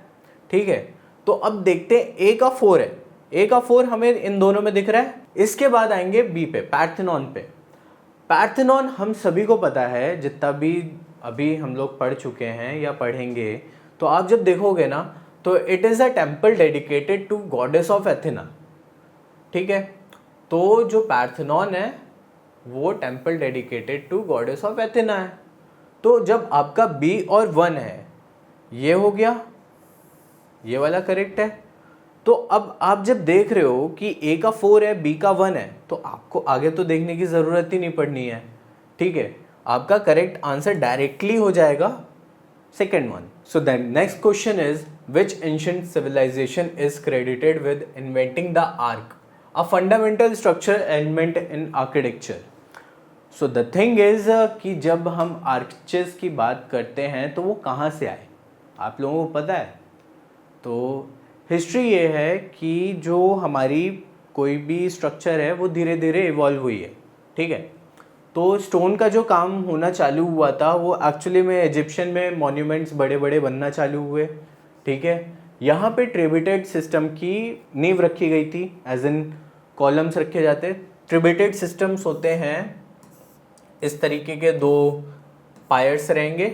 ठीक है। तो अब देखते हैं, ए का 4 है, ए का 4 हमें इन दोनों में दिख रहा है। इसके बाद आएंगे बी पे, पार्थेनॉन पे। पार्थेनॉन हम सभी को पता है, जितना भी अभी हम लोग पढ़ चुके हैं या पढ़ेंगे, तो आप जब देखोगे ना, तो it is a temple dedicated to goddess of Athena, ठीक है। तो जो पार्थेनॉन है वो temple dedicated to goddess of Athena है। तो जब आपका बी और 1 है, ये हो गया, ये वाला करेक्ट है। तो अब आप जब देख रहे हो कि ए का 4 है, बी का 1 है, तो आपको आगे तो देखने की ज़रूरत ही नहीं पड़नी है, ठीक है। आपका करेक्ट आंसर डायरेक्टली हो जाएगा second one. So then next question is, which ancient civilisation is credited with inventing the arch, a fundamental structure element in architecture. So the thing is कि जब हम आर्चेस की बात करते हैं तो वो कहाँ से आए, आप लोगों को पता है? तो हिस्ट्री ये है कि जो हमारी कोई भी स्ट्रक्चर है वो धीरे धीरे इवॉल्व हुई है, ठीक है। तो स्टोन का जो काम होना चालू हुआ था वो एक्चुअली में इजिप्शियन में मॉन्यूमेंट्स बड़े बड़े बनना चालू हुए, ठीक है। यहाँ पे ट्रिब्यूटेड सिस्टम की नींव रखी गई थी, एज इन कॉलम्स रखे जाते। ट्रिब्यूटेड सिस्टम्स होते हैं इस तरीके के, दो पायर्स रहेंगे,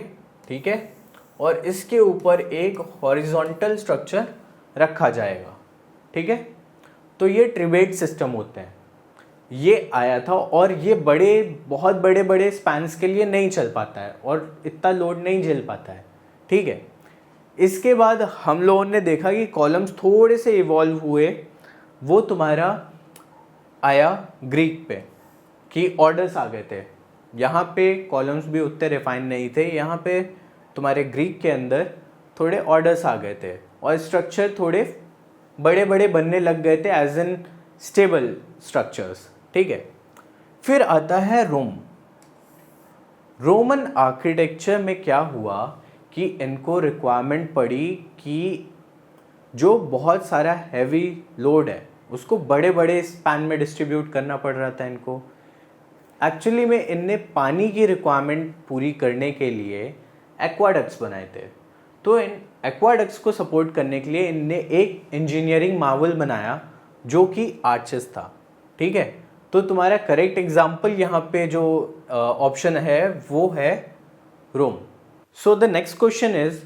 ठीक है, और इसके ऊपर एक हॉरिजॉन्टल स्ट्रक्चर रखा जाएगा, ठीक है। तो ये ट्रिब्यूटेड सिस्टम होते हैं, ये आया था, और ये बहुत बड़े बड़े स्पैन्स के लिए नहीं चल पाता है और इतना लोड नहीं झेल पाता है, ठीक है। इसके बाद हम लोगों ने देखा कि कॉलम्स थोड़े से इवॉल्व हुए, वो तुम्हारा आया ग्रीक पे, कि ऑर्डर्स आ गए थे। यहाँ पे कॉलम्स भी उतने रिफाइन नहीं थे, यहाँ पे तुम्हारे ग्रीक के अंदर थोड़े ऑर्डर्स आ गए थे और स्ट्रक्चर थोड़े बड़े बड़े बनने लग गए थे, एज इन स्टेबल स्ट्रक्चर्स, ठीक है। फिर आता है रोमन आर्किटेक्चर में क्या हुआ कि इनको रिक्वायरमेंट पड़ी कि जो बहुत सारा हैवी लोड है उसको बड़े बड़े स्पैन में डिस्ट्रीब्यूट करना पड़ रहा था इनको। एक्चुअली में इनने पानी की रिक्वायरमेंट पूरी करने के लिए एक्वाडक्ट्स बनाए थे। तो इन एक्वाडक्ट्स को सपोर्ट करने के लिए इनने एक इंजीनियरिंग मार्वल बनाया जो कि आर्चेस था, ठीक है। तो तुम्हारा करेक्ट एग्जाम्पल यहाँ पे जो ऑप्शन है वो है Rome. So the next question is,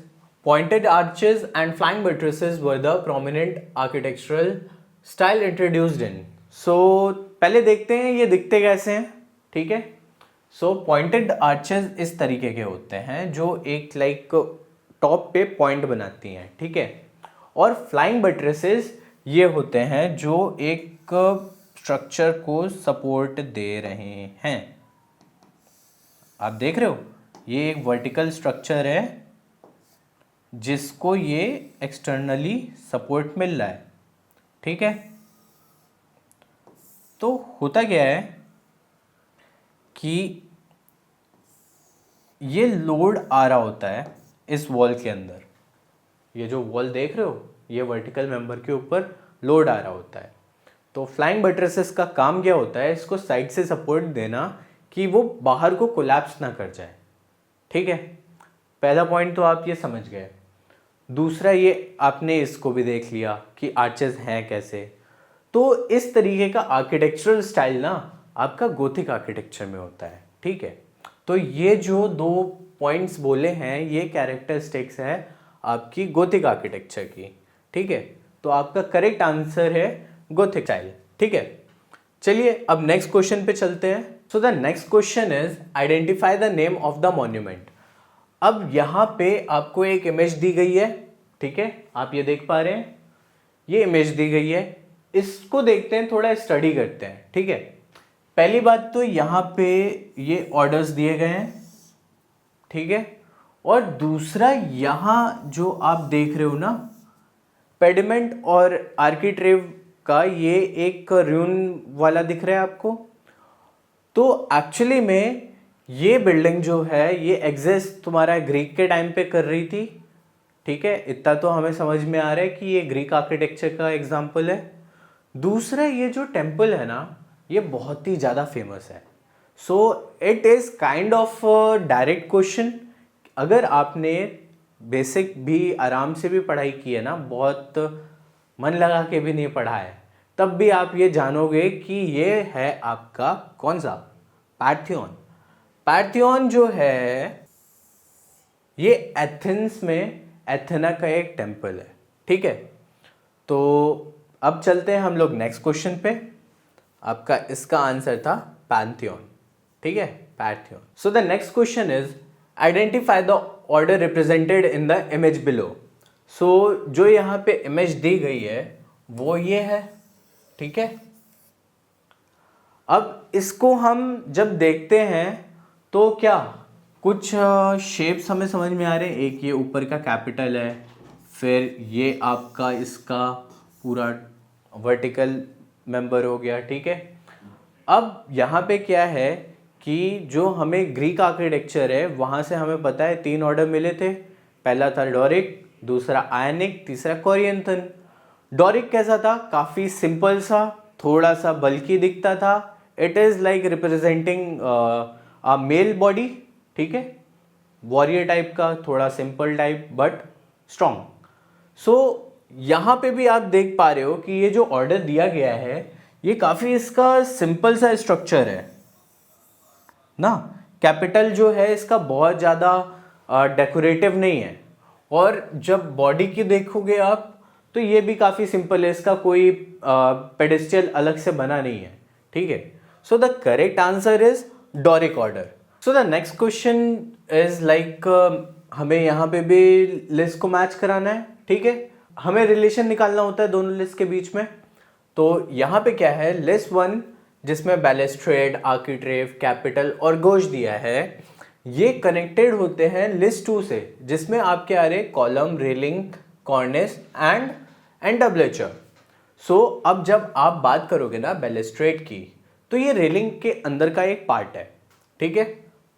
pointed arches and flying buttresses were the prominent architectural style introduced in. So पहले देखते हैं ये दिखते कैसे हैं, ठीक है। सो पॉइंटेड आर्चेस इस तरीके के होते हैं जो एक लाइक टॉप पे पॉइंट बनाती हैं, ठीक है। और फ्लाइंग बट्रेसेस ये होते हैं जो एक स्ट्रक्चर को सपोर्ट दे रहे हैं। आप देख रहे हो, ये एक वर्टिकल स्ट्रक्चर है जिसको ये एक्सटर्नली सपोर्ट मिल रहा है, ठीक है। तो होता क्या है कि ये लोड आ रहा होता है इस वॉल के अंदर, ये जो वॉल देख रहे हो, ये वर्टिकल मेंबर के ऊपर लोड आ रहा होता है। तो फ्लाइंग बट्रेसेस का काम क्या होता है, इसको साइड से सपोर्ट देना कि वो बाहर को कोलैप्स ना कर जाए, ठीक है। पहला पॉइंट तो आप ये समझ गए। दूसरा, ये आपने इसको भी देख लिया कि आर्चेस हैं कैसे। तो इस तरीके का आर्किटेक्चरल स्टाइल ना आपका गोथिक आर्किटेक्चर में होता है, ठीक है। तो ये जो दो पॉइंट्स बोले हैं ये कैरेक्टरिस्टिक्स है आपकी गोथिक आर्किटेक्चर की, ठीक है। तो आपका करेक्ट आंसर है गोथिक स्टाइल, ठीक है। चलिए अब नेक्स्ट क्वेश्चन पे चलते हैं। So the next question is, identify the name of the monument. अब यहाँ पे आपको एक इमेज दी गई है, ठीक है, आप ये देख पा रहे हैं, ये इमेज दी गई है। इसको देखते हैं, थोड़ा स्टडी करते हैं, ठीक है। पहली बात तो यहाँ पे ये ऑर्डर्स दिए गए हैं, ठीक है, और दूसरा यहाँ जो आप देख रहे हो ना, पेडिमेंट और आर्किट्रेव का ये एक र्यून वाला दिख रहा है आपको। तो एक्चुअली में ये बिल्डिंग जो है ये एग्जिस्ट तुम्हारा ग्रीक के टाइम पे कर रही थी, ठीक है। इतना तो हमें समझ में आ रहा है कि ये ग्रीक आर्किटेक्चर का एग्जाम्पल है। दूसरा ये जो टेम्पल है ना, ये बहुत ही ज़्यादा फेमस है। So it is kind of direct question. अगर आपने बेसिक भी आराम से भी पढ़ाई की है ना, बहुत मन लगा के भी नहीं पढ़ा है, तब भी आप ये जानोगे कि ये है आपका कौन सा, पार्थियन। पार्थियन जो है ये एथेंस में, एथेना का एक टेम्पल है, ठीक है। तो अब चलते हैं हम लोग नेक्स्ट क्वेश्चन पे। आपका इसका आंसर था पैंथियन, ठीक है, Parthenon. So the next question is identify the order represented in the image below. So जो यहाँ पे इमेज दी गई है वो ये है, ठीक है। अब इसको हम जब देखते हैं तो क्या कुछ शेप्स हमें समझ में आ रहे हैं। एक ये ऊपर का कैपिटल है, फिर ये आपका इसका पूरा वर्टिकल मेंबर हो गया, ठीक है। अब यहाँ पे क्या है कि जो हमें ग्रीक आर्किटेक्चर है वहाँ से हमें पता है 3 ऑर्डर मिले थे। पहला था डोरिक, दूसरा आयनिक, तीसरा कोरिंथन। डोरिक कैसा था, काफ़ी सिंपल सा, थोड़ा सा बल्कि दिखता था। It is like representing a male body, ठीक है, वॉरियर टाइप का, थोड़ा simple type but strong. So यहाँ पे भी आप देख पा रहे हो कि ये जो ऑर्डर दिया गया है ये काफ़ी इसका सिंपल सा स्ट्रक्चर है ना। कैपिटल जो है इसका बहुत ज़्यादा डेकोरेटिव नहीं है, और जब बॉडी की देखोगे आप तो ये भी काफ़ी सिंपल है, इसका कोई पेडेस्टियल अलग से बना नहीं है, ठीक है। So the correct answer is Doric order. So the next question is like हमें यहाँ पे भी लिस्ट को मैच कराना है, ठीक है। हमें रिलेशन निकालना होता है दोनों लिस्ट के बीच में। तो यहाँ पे क्या है, लिस्ट 1 जिसमें बैलेस्ट्रेड, आर्किट्रेव, कैपिटल और गोश दिया है, ये कनेक्टेड होते हैं लिस्ट 2 से जिसमें आपके आ रहे कॉलम, रेलिंग, कॉर्निस एंड एंटाब्लेचर। सो अब जब आप बात करोगे ना बैलेस्ट्रेड की, तो ये रेलिंग के अंदर का एक पार्ट है, ठीक है।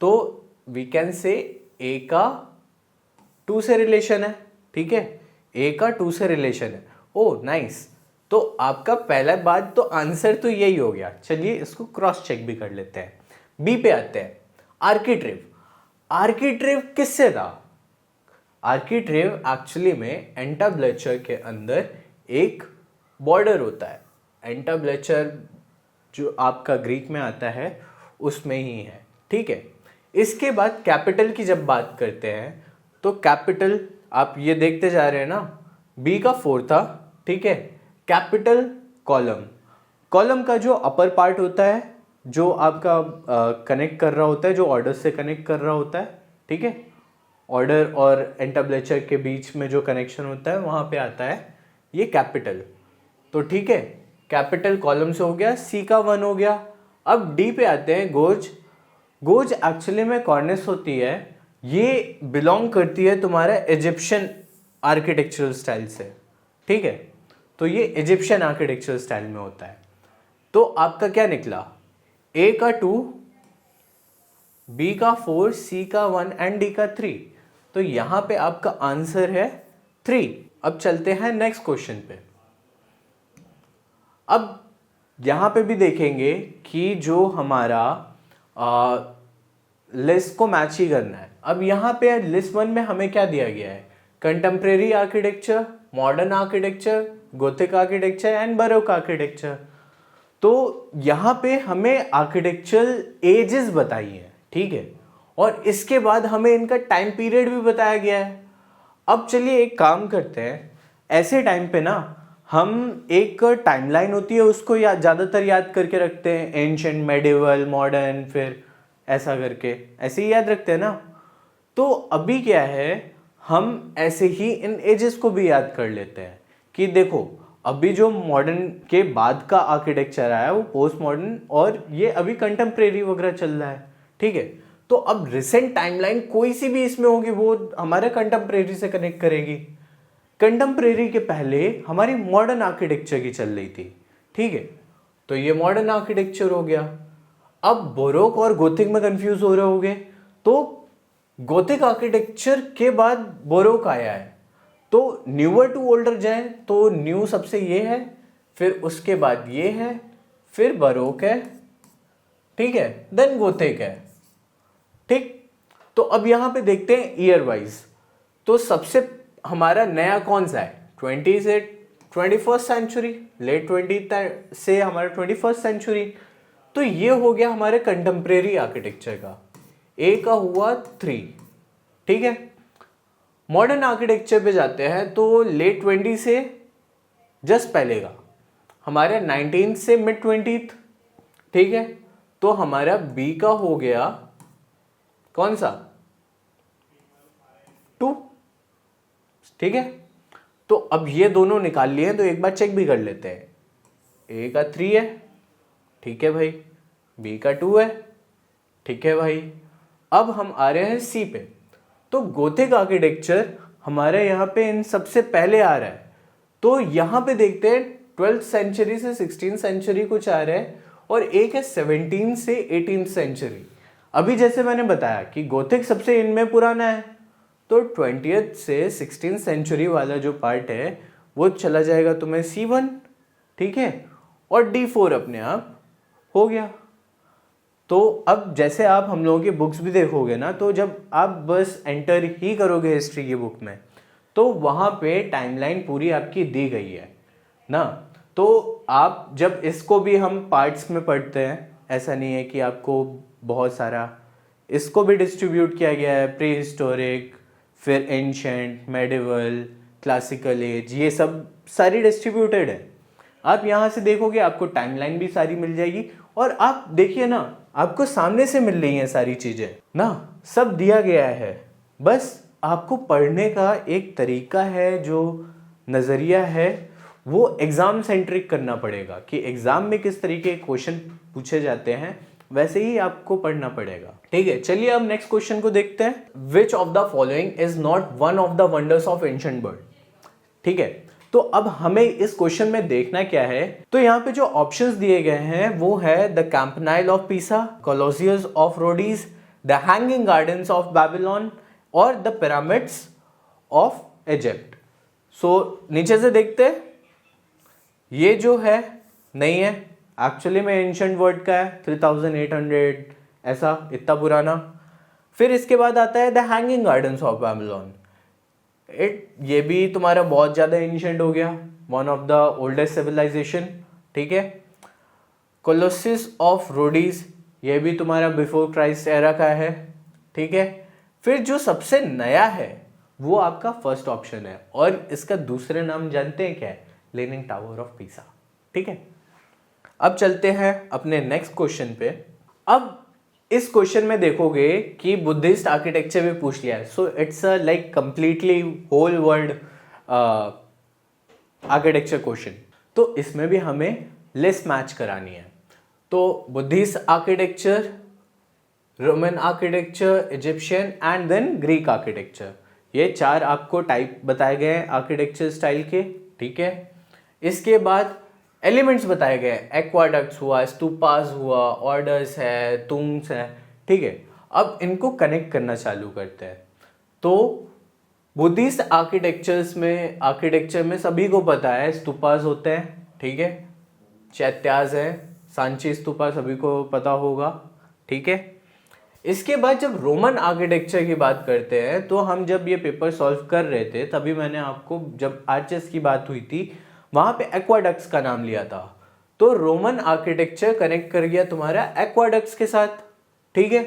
तो वी कैन से ए का 2 से रिलेशन है, ठीक है, ए का 2 से रिलेशन है। Oh nice. तो आपका पहला बात तो आंसर तो यही हो गया। चलिए इसको क्रॉस चेक भी कर लेते हैं। बी पे आते हैं, आर्किट्रेव। आर्किट्रेव किससे था? आर्किट्रेव एक्चुअली में एंटाब्लेचर के अंदर एक बॉर्डर होता है। एंटाब्लेचर जो आपका ग्रीक में आता है उसमें ही है, ठीक है। इसके बाद कैपिटल की जब बात करते हैं तो कैपिटल आप ये देखते जा रहे हैं ना, बी का 4 था, ठीक है। कैपिटल कॉलम, कॉलम का जो अपर पार्ट होता है जो आपका कनेक्ट कर रहा होता है, जो ऑर्डर से कनेक्ट कर रहा होता है, ठीक है। ऑर्डर और एंटाब्लेचर के बीच में जो कनेक्शन होता है वहाँ पे आता है ये कैपिटल। तो ठीक है, कैपिटल कॉलम से हो गया, सी का 1 हो गया। अब डी पे आते हैं, गोज। गोज एक्चुअली में कॉर्निस होती है, ये बिलोंग करती है तुम्हारा इजिप्शियन आर्किटेक्चरल स्टाइल से, ठीक है। तो ये इजिप्शियन आर्किटेक्चरल स्टाइल में होता है। तो आपका क्या निकला, ए का 2, बी का 4, सी का 1 एंड डी का 3। तो यहां पे आपका आंसर है 3। अब चलते हैं नेक्स्ट क्वेश्चन पे। अब यहां पे भी देखेंगे कि जो हमारा लिस्ट को मैच ही करना है। अब यहाँ पे लिस्ट 1 में हमें क्या दिया गया है, contemporary architecture, modern architecture, Gothic architecture and baroque architecture. तो यहाँ पे हमें आर्किटेक्चरल एजेस बताई हैं, ठीक है, और इसके बाद हमें इनका टाइम पीरियड भी बताया गया है। अब चलिए एक काम करते हैं, ऐसे टाइम पे ना हम एक टाइमलाइन होती है उसको ज़्यादातर याद करके रखते हैं, एंशिएंट, मेडिवल, मॉडर्न, फिर ऐसा करके ऐसे ही याद रखते हैं ना। तो अभी क्या है, हम ऐसे ही इन एजेस को भी याद कर लेते हैं कि देखो अभी जो मॉडर्न के बाद का आर्किटेक्चर आया वो पोस्ट मॉडर्न, और ये अभी कंटेम्प्रेरी वगैरह चल रहा है, ठीक है। तो तो अब रिसेंट टाइमलाइन कोई सी भी इसमें होगी वो हमारे कंटेम्प्रेरी से कनेक्ट करेगी। कंटेम्प्रेरी के पहले हमारी मॉडर्न आर्किटेक्चर की चल रही थी, ठीक है, तो ये मॉडर्न आर्किटेक्चर हो गया। अब बोरोक और गोथिक में कंफ्यूज हो रहे होगे, तो गोथिक आर्किटेक्चर के बाद बोरोक आया है, तो न्यूअर टू ओल्डर जाए तो न्यू सबसे ये है, फिर उसके बाद ये है, फिर बरोक है, ठीक है, देन गोथिक है, ठीक। तो अब यहां पे देखते हैं ईयर वाइज, तो सबसे हमारा नया कौन सा है, 20 से 21st सेंचुरी, लेट 20 से हमारा 21st सेंचुरी, तो ये हो गया हमारे कंटेम्प्रेरी आर्किटेक्चर का। ए का हुआ 3, ठीक है। मॉडर्न आर्किटेक्चर पे जाते हैं तो लेट 20 से जस्ट पहले का हमारे 19 से मिड 20, ठीक है, तो हमारा बी का हो गया कौन सा, 2, ठीक है। तो अब ये दोनों निकाल लिए हैं, तो एक बार चेक भी कर लेते हैं। ए का 3 है, ठीक है भाई, बी का 2 है, ठीक है भाई। अब हम आ रहे हैं सी पे, तो गोथिक आर्किटेक्चर हमारे यहाँ पे इन सबसे पहले आ रहा है, तो यहाँ पे देखते हैं 12th सेंचुरी से 16th सेंचुरी कुछ आ रहा है, और एक है 17 से 18th सेंचुरी। अभी जैसे मैंने बताया कि गोथिक सबसे इनमें पुराना है, तो 20th से 16th सेंचुरी वाला जो पार्ट है वो चला जाएगा तुम्हें C1, ठीक है, और D4 अपने आप हो गया। तो अब जैसे आप हम लोगों की बुक्स भी देखोगे ना, तो जब आप बस एंटर ही करोगे हिस्ट्री की बुक में, तो वहाँ पे टाइमलाइन पूरी आपकी दी गई है ना। तो आप जब इसको भी हम पार्ट्स में पढ़ते हैं, ऐसा नहीं है कि आपको बहुत सारा, इसको भी डिस्ट्रीब्यूट किया गया है, प्री हिस्टोरिक, फिर एंशेंट, मेडिवल, क्लासिकल एज, ये सब सारी डिस्ट्रीब्यूटेड है। आप यहाँ से देखोगे आपको टाइमलाइन भी सारी मिल जाएगी, और आप देखिए ना, आपको सामने से मिल रही हैं सारी चीजें ना, सब दिया गया है। बस आपको पढ़ने का एक तरीका है, जो नज़रिया है वो एग्जाम सेंट्रिक करना पड़ेगा, कि एग्जाम में किस तरीके के क्वेश्चन पूछे जाते हैं वैसे ही आपको पढ़ना पड़ेगा, ठीक है। चलिए अब नेक्स्ट क्वेश्चन को देखते हैं। Which of the following is not one of the wonders of ancient world, ठीक है। तो अब हमें इस क्वेश्चन में देखना क्या है, तो यहाँ पे जो ऑप्शंस दिए गए हैं वो है the Campanile of Pisa, Colossus of Rhodes, the hanging gardens of Babylon, और the pyramids of Egypt. So नीचे से देखते हैं, ये जो है नहीं है, एक्चुअली में एंशिएंट वर्ल्ड का है, 3800 ऐसा, इतना पुराना। फिर इसके बाद आता है the hanging gardens of Babylon, ये भी तुम्हारा बहुत ज़्यादा एंशिएंट हो गया, one of the oldest civilisation, ठीक है। कोलोसिस ऑफ रोडीज, ये भी तुम्हारा बिफोर क्राइस्ट एरा का है, ठीक है। फिर जो सबसे नया है वो आपका फर्स्ट ऑप्शन है, और इसका दूसरे नाम जानते हैं क्या है, लीनिंग टावर ऑफ पीसा, ठीक है। अब चलते हैं अपने नेक्स्ट क्वेश्चन पे। अब इस क्वेश्चन में देखोगे कि बुद्धिस्ट आर्किटेक्चर भी पूछ लिया है, so it's a like completely whole world architecture question. तो इसमें भी हमें लिस्ट मैच करानी है। तो Buddhist architecture, Roman architecture, Egyptian and then Greek architecture, ये 4 आपको टाइप बताए गए हैं आर्किटेक्चर स्टाइल के, ठीक है। इसके बाद एलिमेंट्स बताए गए हैं, एक्वाडक्ट्स हुआ, स्तूपास हुआ, ऑर्डर्स है, टूम्स है, ठीक है। अब इनको कनेक्ट करना चालू करते हैं। तो बुद्धिस्ट आर्किटेक्चर में सभी को पता है स्तूपास होते हैं, ठीक है, चैत्यास है, सांची स्तूपा सभी को पता होगा, ठीक है। इसके बाद जब रोमन आर्किटेक्चर की बात करते हैं, तो हम जब ये पेपर सॉल्व कर रहे थे तभी मैंने आपको, जब आर्चेस की बात हुई थी, वहां पे एक्वाडक्ट्स का नाम लिया था। तो रोमन आर्किटेक्चर कनेक्ट कर गया तुम्हारा एक्वाडक्ट्स के साथ, ठीक है।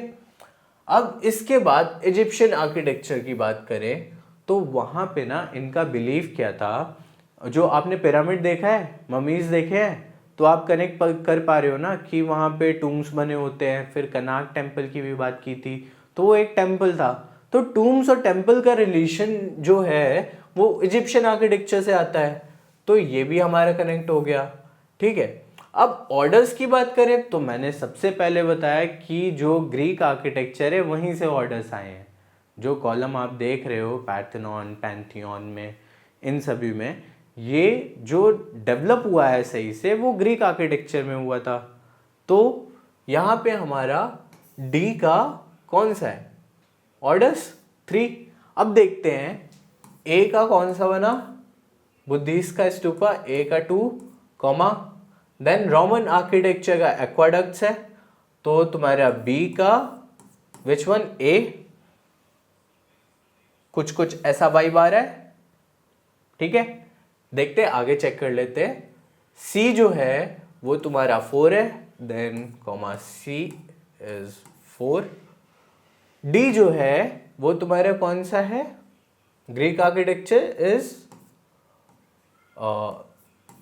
अब इसके बाद इजिप्शियन आर्किटेक्चर की बात करें, तो वहां पे ना इनका बिलीव क्या था, जो आपने पिरामिड देखा है, ममीज देखे हैं, तो आप कनेक्ट कर पा रहे हो ना कि वहां पे टूम्स बने होते हैं। फिर कनाक टेम्पल की भी बात की थी, तो वो एक टेम्पल था। तो टूम्स और टेम्पल का रिलेशन जो है वो इजिप्शियन आर्किटेक्चर से आता है, तो ये भी हमारा कनेक्ट हो गया, ठीक है। अब ऑर्डर्स की बात करें तो मैंने सबसे पहले बताया कि जो ग्रीक आर्किटेक्चर है वहीं से ऑर्डर्स आए हैं। जो कॉलम आप देख रहे हो पार्थेनॉन, पैंथियन में, इन सभी में, ये जो डेवलप हुआ है सही से वो ग्रीक आर्किटेक्चर में हुआ था। तो यहाँ पे हमारा डी का कौन सा है, ऑर्डर्स 3। अब देखते हैं ए का कौन सा बना, बुद्धिस्ट का स्तूपा, ए का 2 कॉमा, देन रोमन आर्किटेक्चर का एक्वाडक्ट्स है, तो तुम्हारा बी का विच वन, ए, कुछ कुछ ऐसा वाइब आ रहा है, ठीक है। देखते हैं आगे, चेक कर लेते हैं। सी जो है वो तुम्हारा 4 है, then comma C is 4। D जो है वो तुम्हारा कौन सा है, Greek architecture is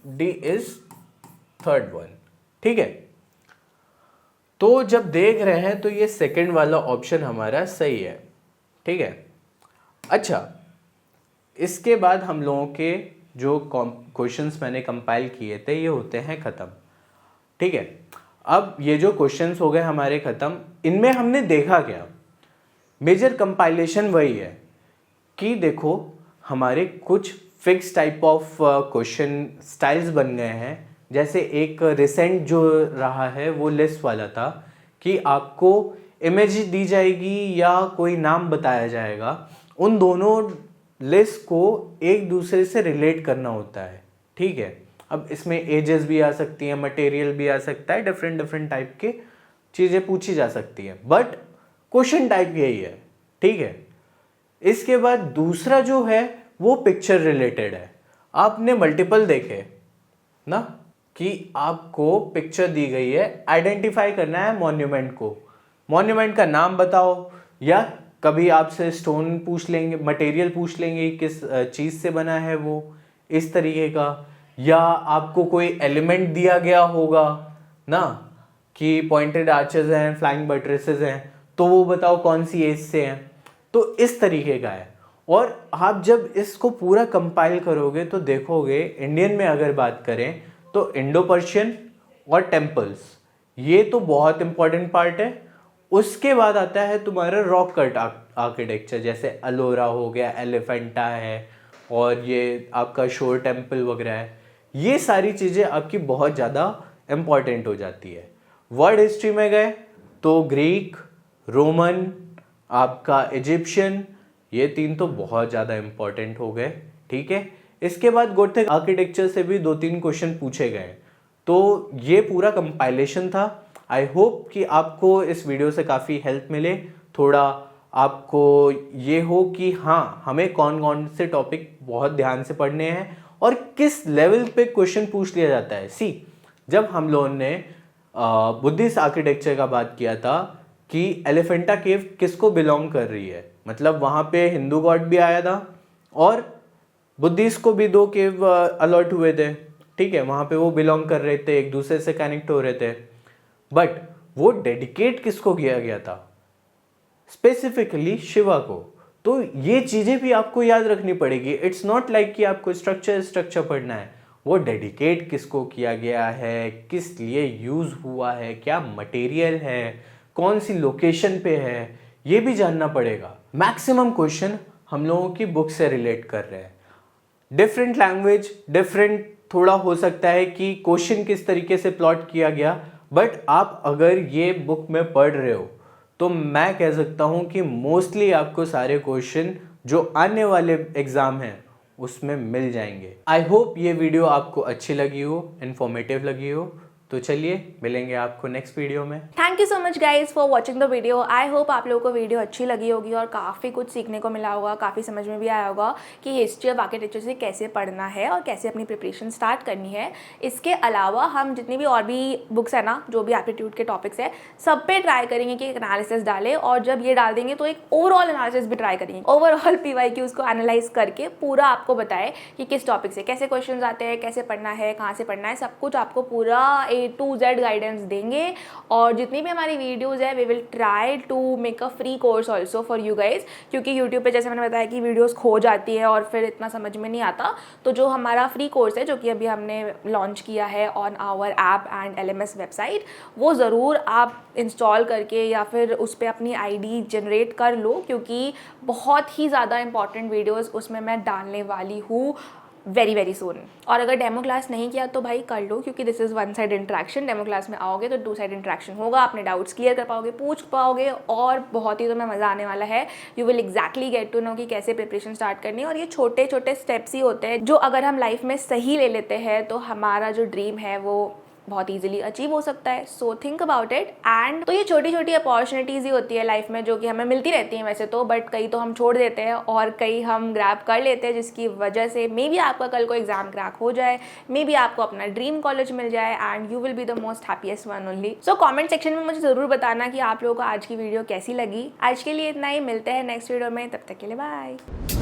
D is 3rd one, ठीक है। तो जब देख रहे हैं तो ये सेकंड वाला ऑप्शन हमारा सही है, ठीक है। अच्छा, इसके बाद हम लोगों के जो क्वेश्चंस मैंने कंपाइल किए थे ये होते हैं ख़त्म, ठीक है। अब ये जो क्वेश्चंस हो गए हमारे ख़त्म, इनमें हमने देखा क्या, मेजर कंपाइलेशन वही है कि देखो हमारे कुछ fix type of question styles बन गए हैं। जैसे एक रिसेंट जो रहा है वो लिस्ट वाला था कि आपको इमेज दी जाएगी या कोई नाम बताया जाएगा, उन दोनों लिस्ट को एक दूसरे से रिलेट करना होता है, ठीक है। अब इसमें एजेस भी आ सकती हैं, मटेरियल भी आ सकता है, डिफरेंट डिफरेंट टाइप के चीज़ें पूछी जा सकती हैं, बट क्वेश्चन टाइप यही है, ठीक है। इसके बाद दूसरा जो है वो पिक्चर रिलेटेड है। आपने मल्टीपल देखे ना कि आपको पिक्चर दी गई है, आइडेंटिफाई करना है मॉन्यूमेंट को, मॉन्यूमेंट का नाम बताओ, या कभी आपसे स्टोन पूछ लेंगे, मटेरियल पूछ लेंगे किस चीज़ से बना है वो, इस तरीके का, या आपको कोई एलिमेंट दिया गया होगा ना कि पॉइंटेड आर्चेस हैं, फ्लाइंग बटरेसेस हैं, तो वो बताओ कौन सी एज से हैं, तो इस तरीके का है। और आप जब इसको पूरा कंपाइल करोगे तो देखोगे, इंडियन में अगर बात करें तो इंडो पर्शियन और टेम्पल्स, ये तो बहुत इंपॉर्टेंट पार्ट है। उसके बाद आता है तुम्हारा रॉक कट आर्किटेक्चर, जैसे अलोरा हो गया, एलिफेंटा है, और ये आपका शोर टेम्पल वगैरह है। ये सारी चीज़ें आपकी बहुत ज़्यादा इम्पॉर्टेंट हो जाती है। वर्ल्ड हिस्ट्री में गए तो ग्रीक, रोमन, आपका इजिप्शियन, ये 3 तो बहुत ज़्यादा इम्पॉर्टेंट हो गए, ठीक है। इसके बाद गोथिक आर्किटेक्चर से भी 2-3 क्वेश्चन पूछे गए। तो ये पूरा कंपाइलेशन था। आई होप कि आपको इस वीडियो से काफ़ी हेल्प मिले, थोड़ा आपको ये हो कि हाँ हमें कौन कौन से टॉपिक बहुत ध्यान से पढ़ने हैं और किस लेवल पे क्वेश्चन पूछ लिया जाता है। जब हम लोगों ने बुद्धिस्ट आर्किटेक्चर का बात किया था कि एलिफेंटा केव किसको बिलोंग कर रही है, मतलब वहाँ पे हिंदू गॉड भी आया था और बुद्धिस्ट को भी 2 केव अलॉट हुए थे, ठीक है। वहाँ पे वो बिलोंग कर रहे थे, एक दूसरे से कनेक्ट हो रहे थे, बट वो डेडिकेट किसको किया गया था, स्पेसिफिकली शिवा को। तो ये चीज़ें भी आपको याद रखनी पड़ेगी। इट्स नॉट लाइक कि आपको स्ट्रक्चर पढ़ना है, वो डेडिकेट किसको किया गया है, किस लिए यूज़ हुआ है, क्या मटेरियल है, कौन सी लोकेशन पे है, ये भी जानना पड़ेगा। मैक्सिमम क्वेश्चन हम लोगों की बुक से रिलेट कर रहे हैं। डिफरेंट लैंग्वेज, डिफरेंट थोड़ा हो सकता है कि क्वेश्चन किस तरीके से प्लॉट किया गया, बट आप अगर ये बुक में पढ़ रहे हो तो मैं कह सकता हूँ कि मोस्टली आपको सारे क्वेश्चन जो आने वाले एग्ज़ाम हैं उसमें मिल जाएंगे। आई होप ये वीडियो आपको अच्छी लगी हो, इन्फॉर्मेटिव लगी हो। तो चलिए मिलेंगे आपको नेक्स्ट वीडियो में। Thank you so much guys for watching the video. I hope आप लोगों को वीडियो अच्छी लगी होगी और काफ़ी कुछ सीखने को मिला होगा, काफ़ी समझ में भी आया होगा कि हिस्ट्री ऑफ आर्किटेक्चर से कैसे पढ़ना है और कैसे अपनी प्रिपरेशन स्टार्ट करनी है। इसके अलावा हम जितनी भी और भी बुक्स है ना, जो भी एप्टीट्यूड के टॉपिक्स है, सब पे ट्राई करेंगे कि एक एनालिसिस डालें, और जब ये डाल देंगे तो एक ओवरऑल एनालिसिस भी ट्राई करेंगे। ओवरऑल PYQs को एनालाइज करके पूरा आपको बताए कि किस टॉपिक से कैसे क्वेश्चन आते हैं, कैसे पढ़ना है, कहाँ से पढ़ना है, सब कुछ आपको पूरा A to Z गाइडेंस देंगे और जितनी भी हमारी वीडियोज़ है we will try to make a free course also for you guys, क्योंकि यूट्यूब पे जैसे मैंने बताया कि वीडियोस खो जाती है और फिर इतना समझ में नहीं आता। तो जो हमारा फ्री कोर्स है जो कि अभी हमने लॉन्च किया है on our app and LMS website, वो ज़रूर आप इंस्टॉल करके या फिर उस पर अपनी ID जनरेट कर लो, क्योंकि बहुत ही ज़्यादा इंपॉर्टेंट वीडियोज़ उसमें मैं डालने वाली हूँ वेरी सून। और अगर डेमो क्लास नहीं किया तो भाई कर लो, क्योंकि this is one side interaction. Demo class में आओगे तो 2 साइड इंट्रैक्शन होगा, अपने डाउट्स क्लियर कर पाओगे, पूछ पाओगे और बहुत ही तुम्हें मज़ा आने वाला है। You will exactly get to know कि कैसे प्रिपरेशन स्टार्ट करनी है। और ये छोटे छोटे स्टेप्स ही होते हैं जो अगर हम लाइफ में सही ले लेते हैं तो हमारा जो ड्रीम है वो बहुत ईजिली अचीव हो सकता है। So think about it. And तो ये छोटी छोटी अपॉर्चुनिटीज़ ही होती है लाइफ में जो कि हमें मिलती रहती हैं वैसे तो, बट कई तो हम छोड़ देते हैं और कई हम ग्रैब कर लेते हैं, जिसकी वजह से मे बी आपका कल को एग्जाम क्रैक हो जाए, मे बी आपको अपना ड्रीम कॉलेज मिल जाए and you will be the most happiest one only. So comment section में मुझे ज़रूर बताना कि आप लोगों को आज की वीडियो कैसी लगी। आज के लिए इतना ही, मिलते हैं नेक्स्ट वीडियो में, तब तक के लिए बाय।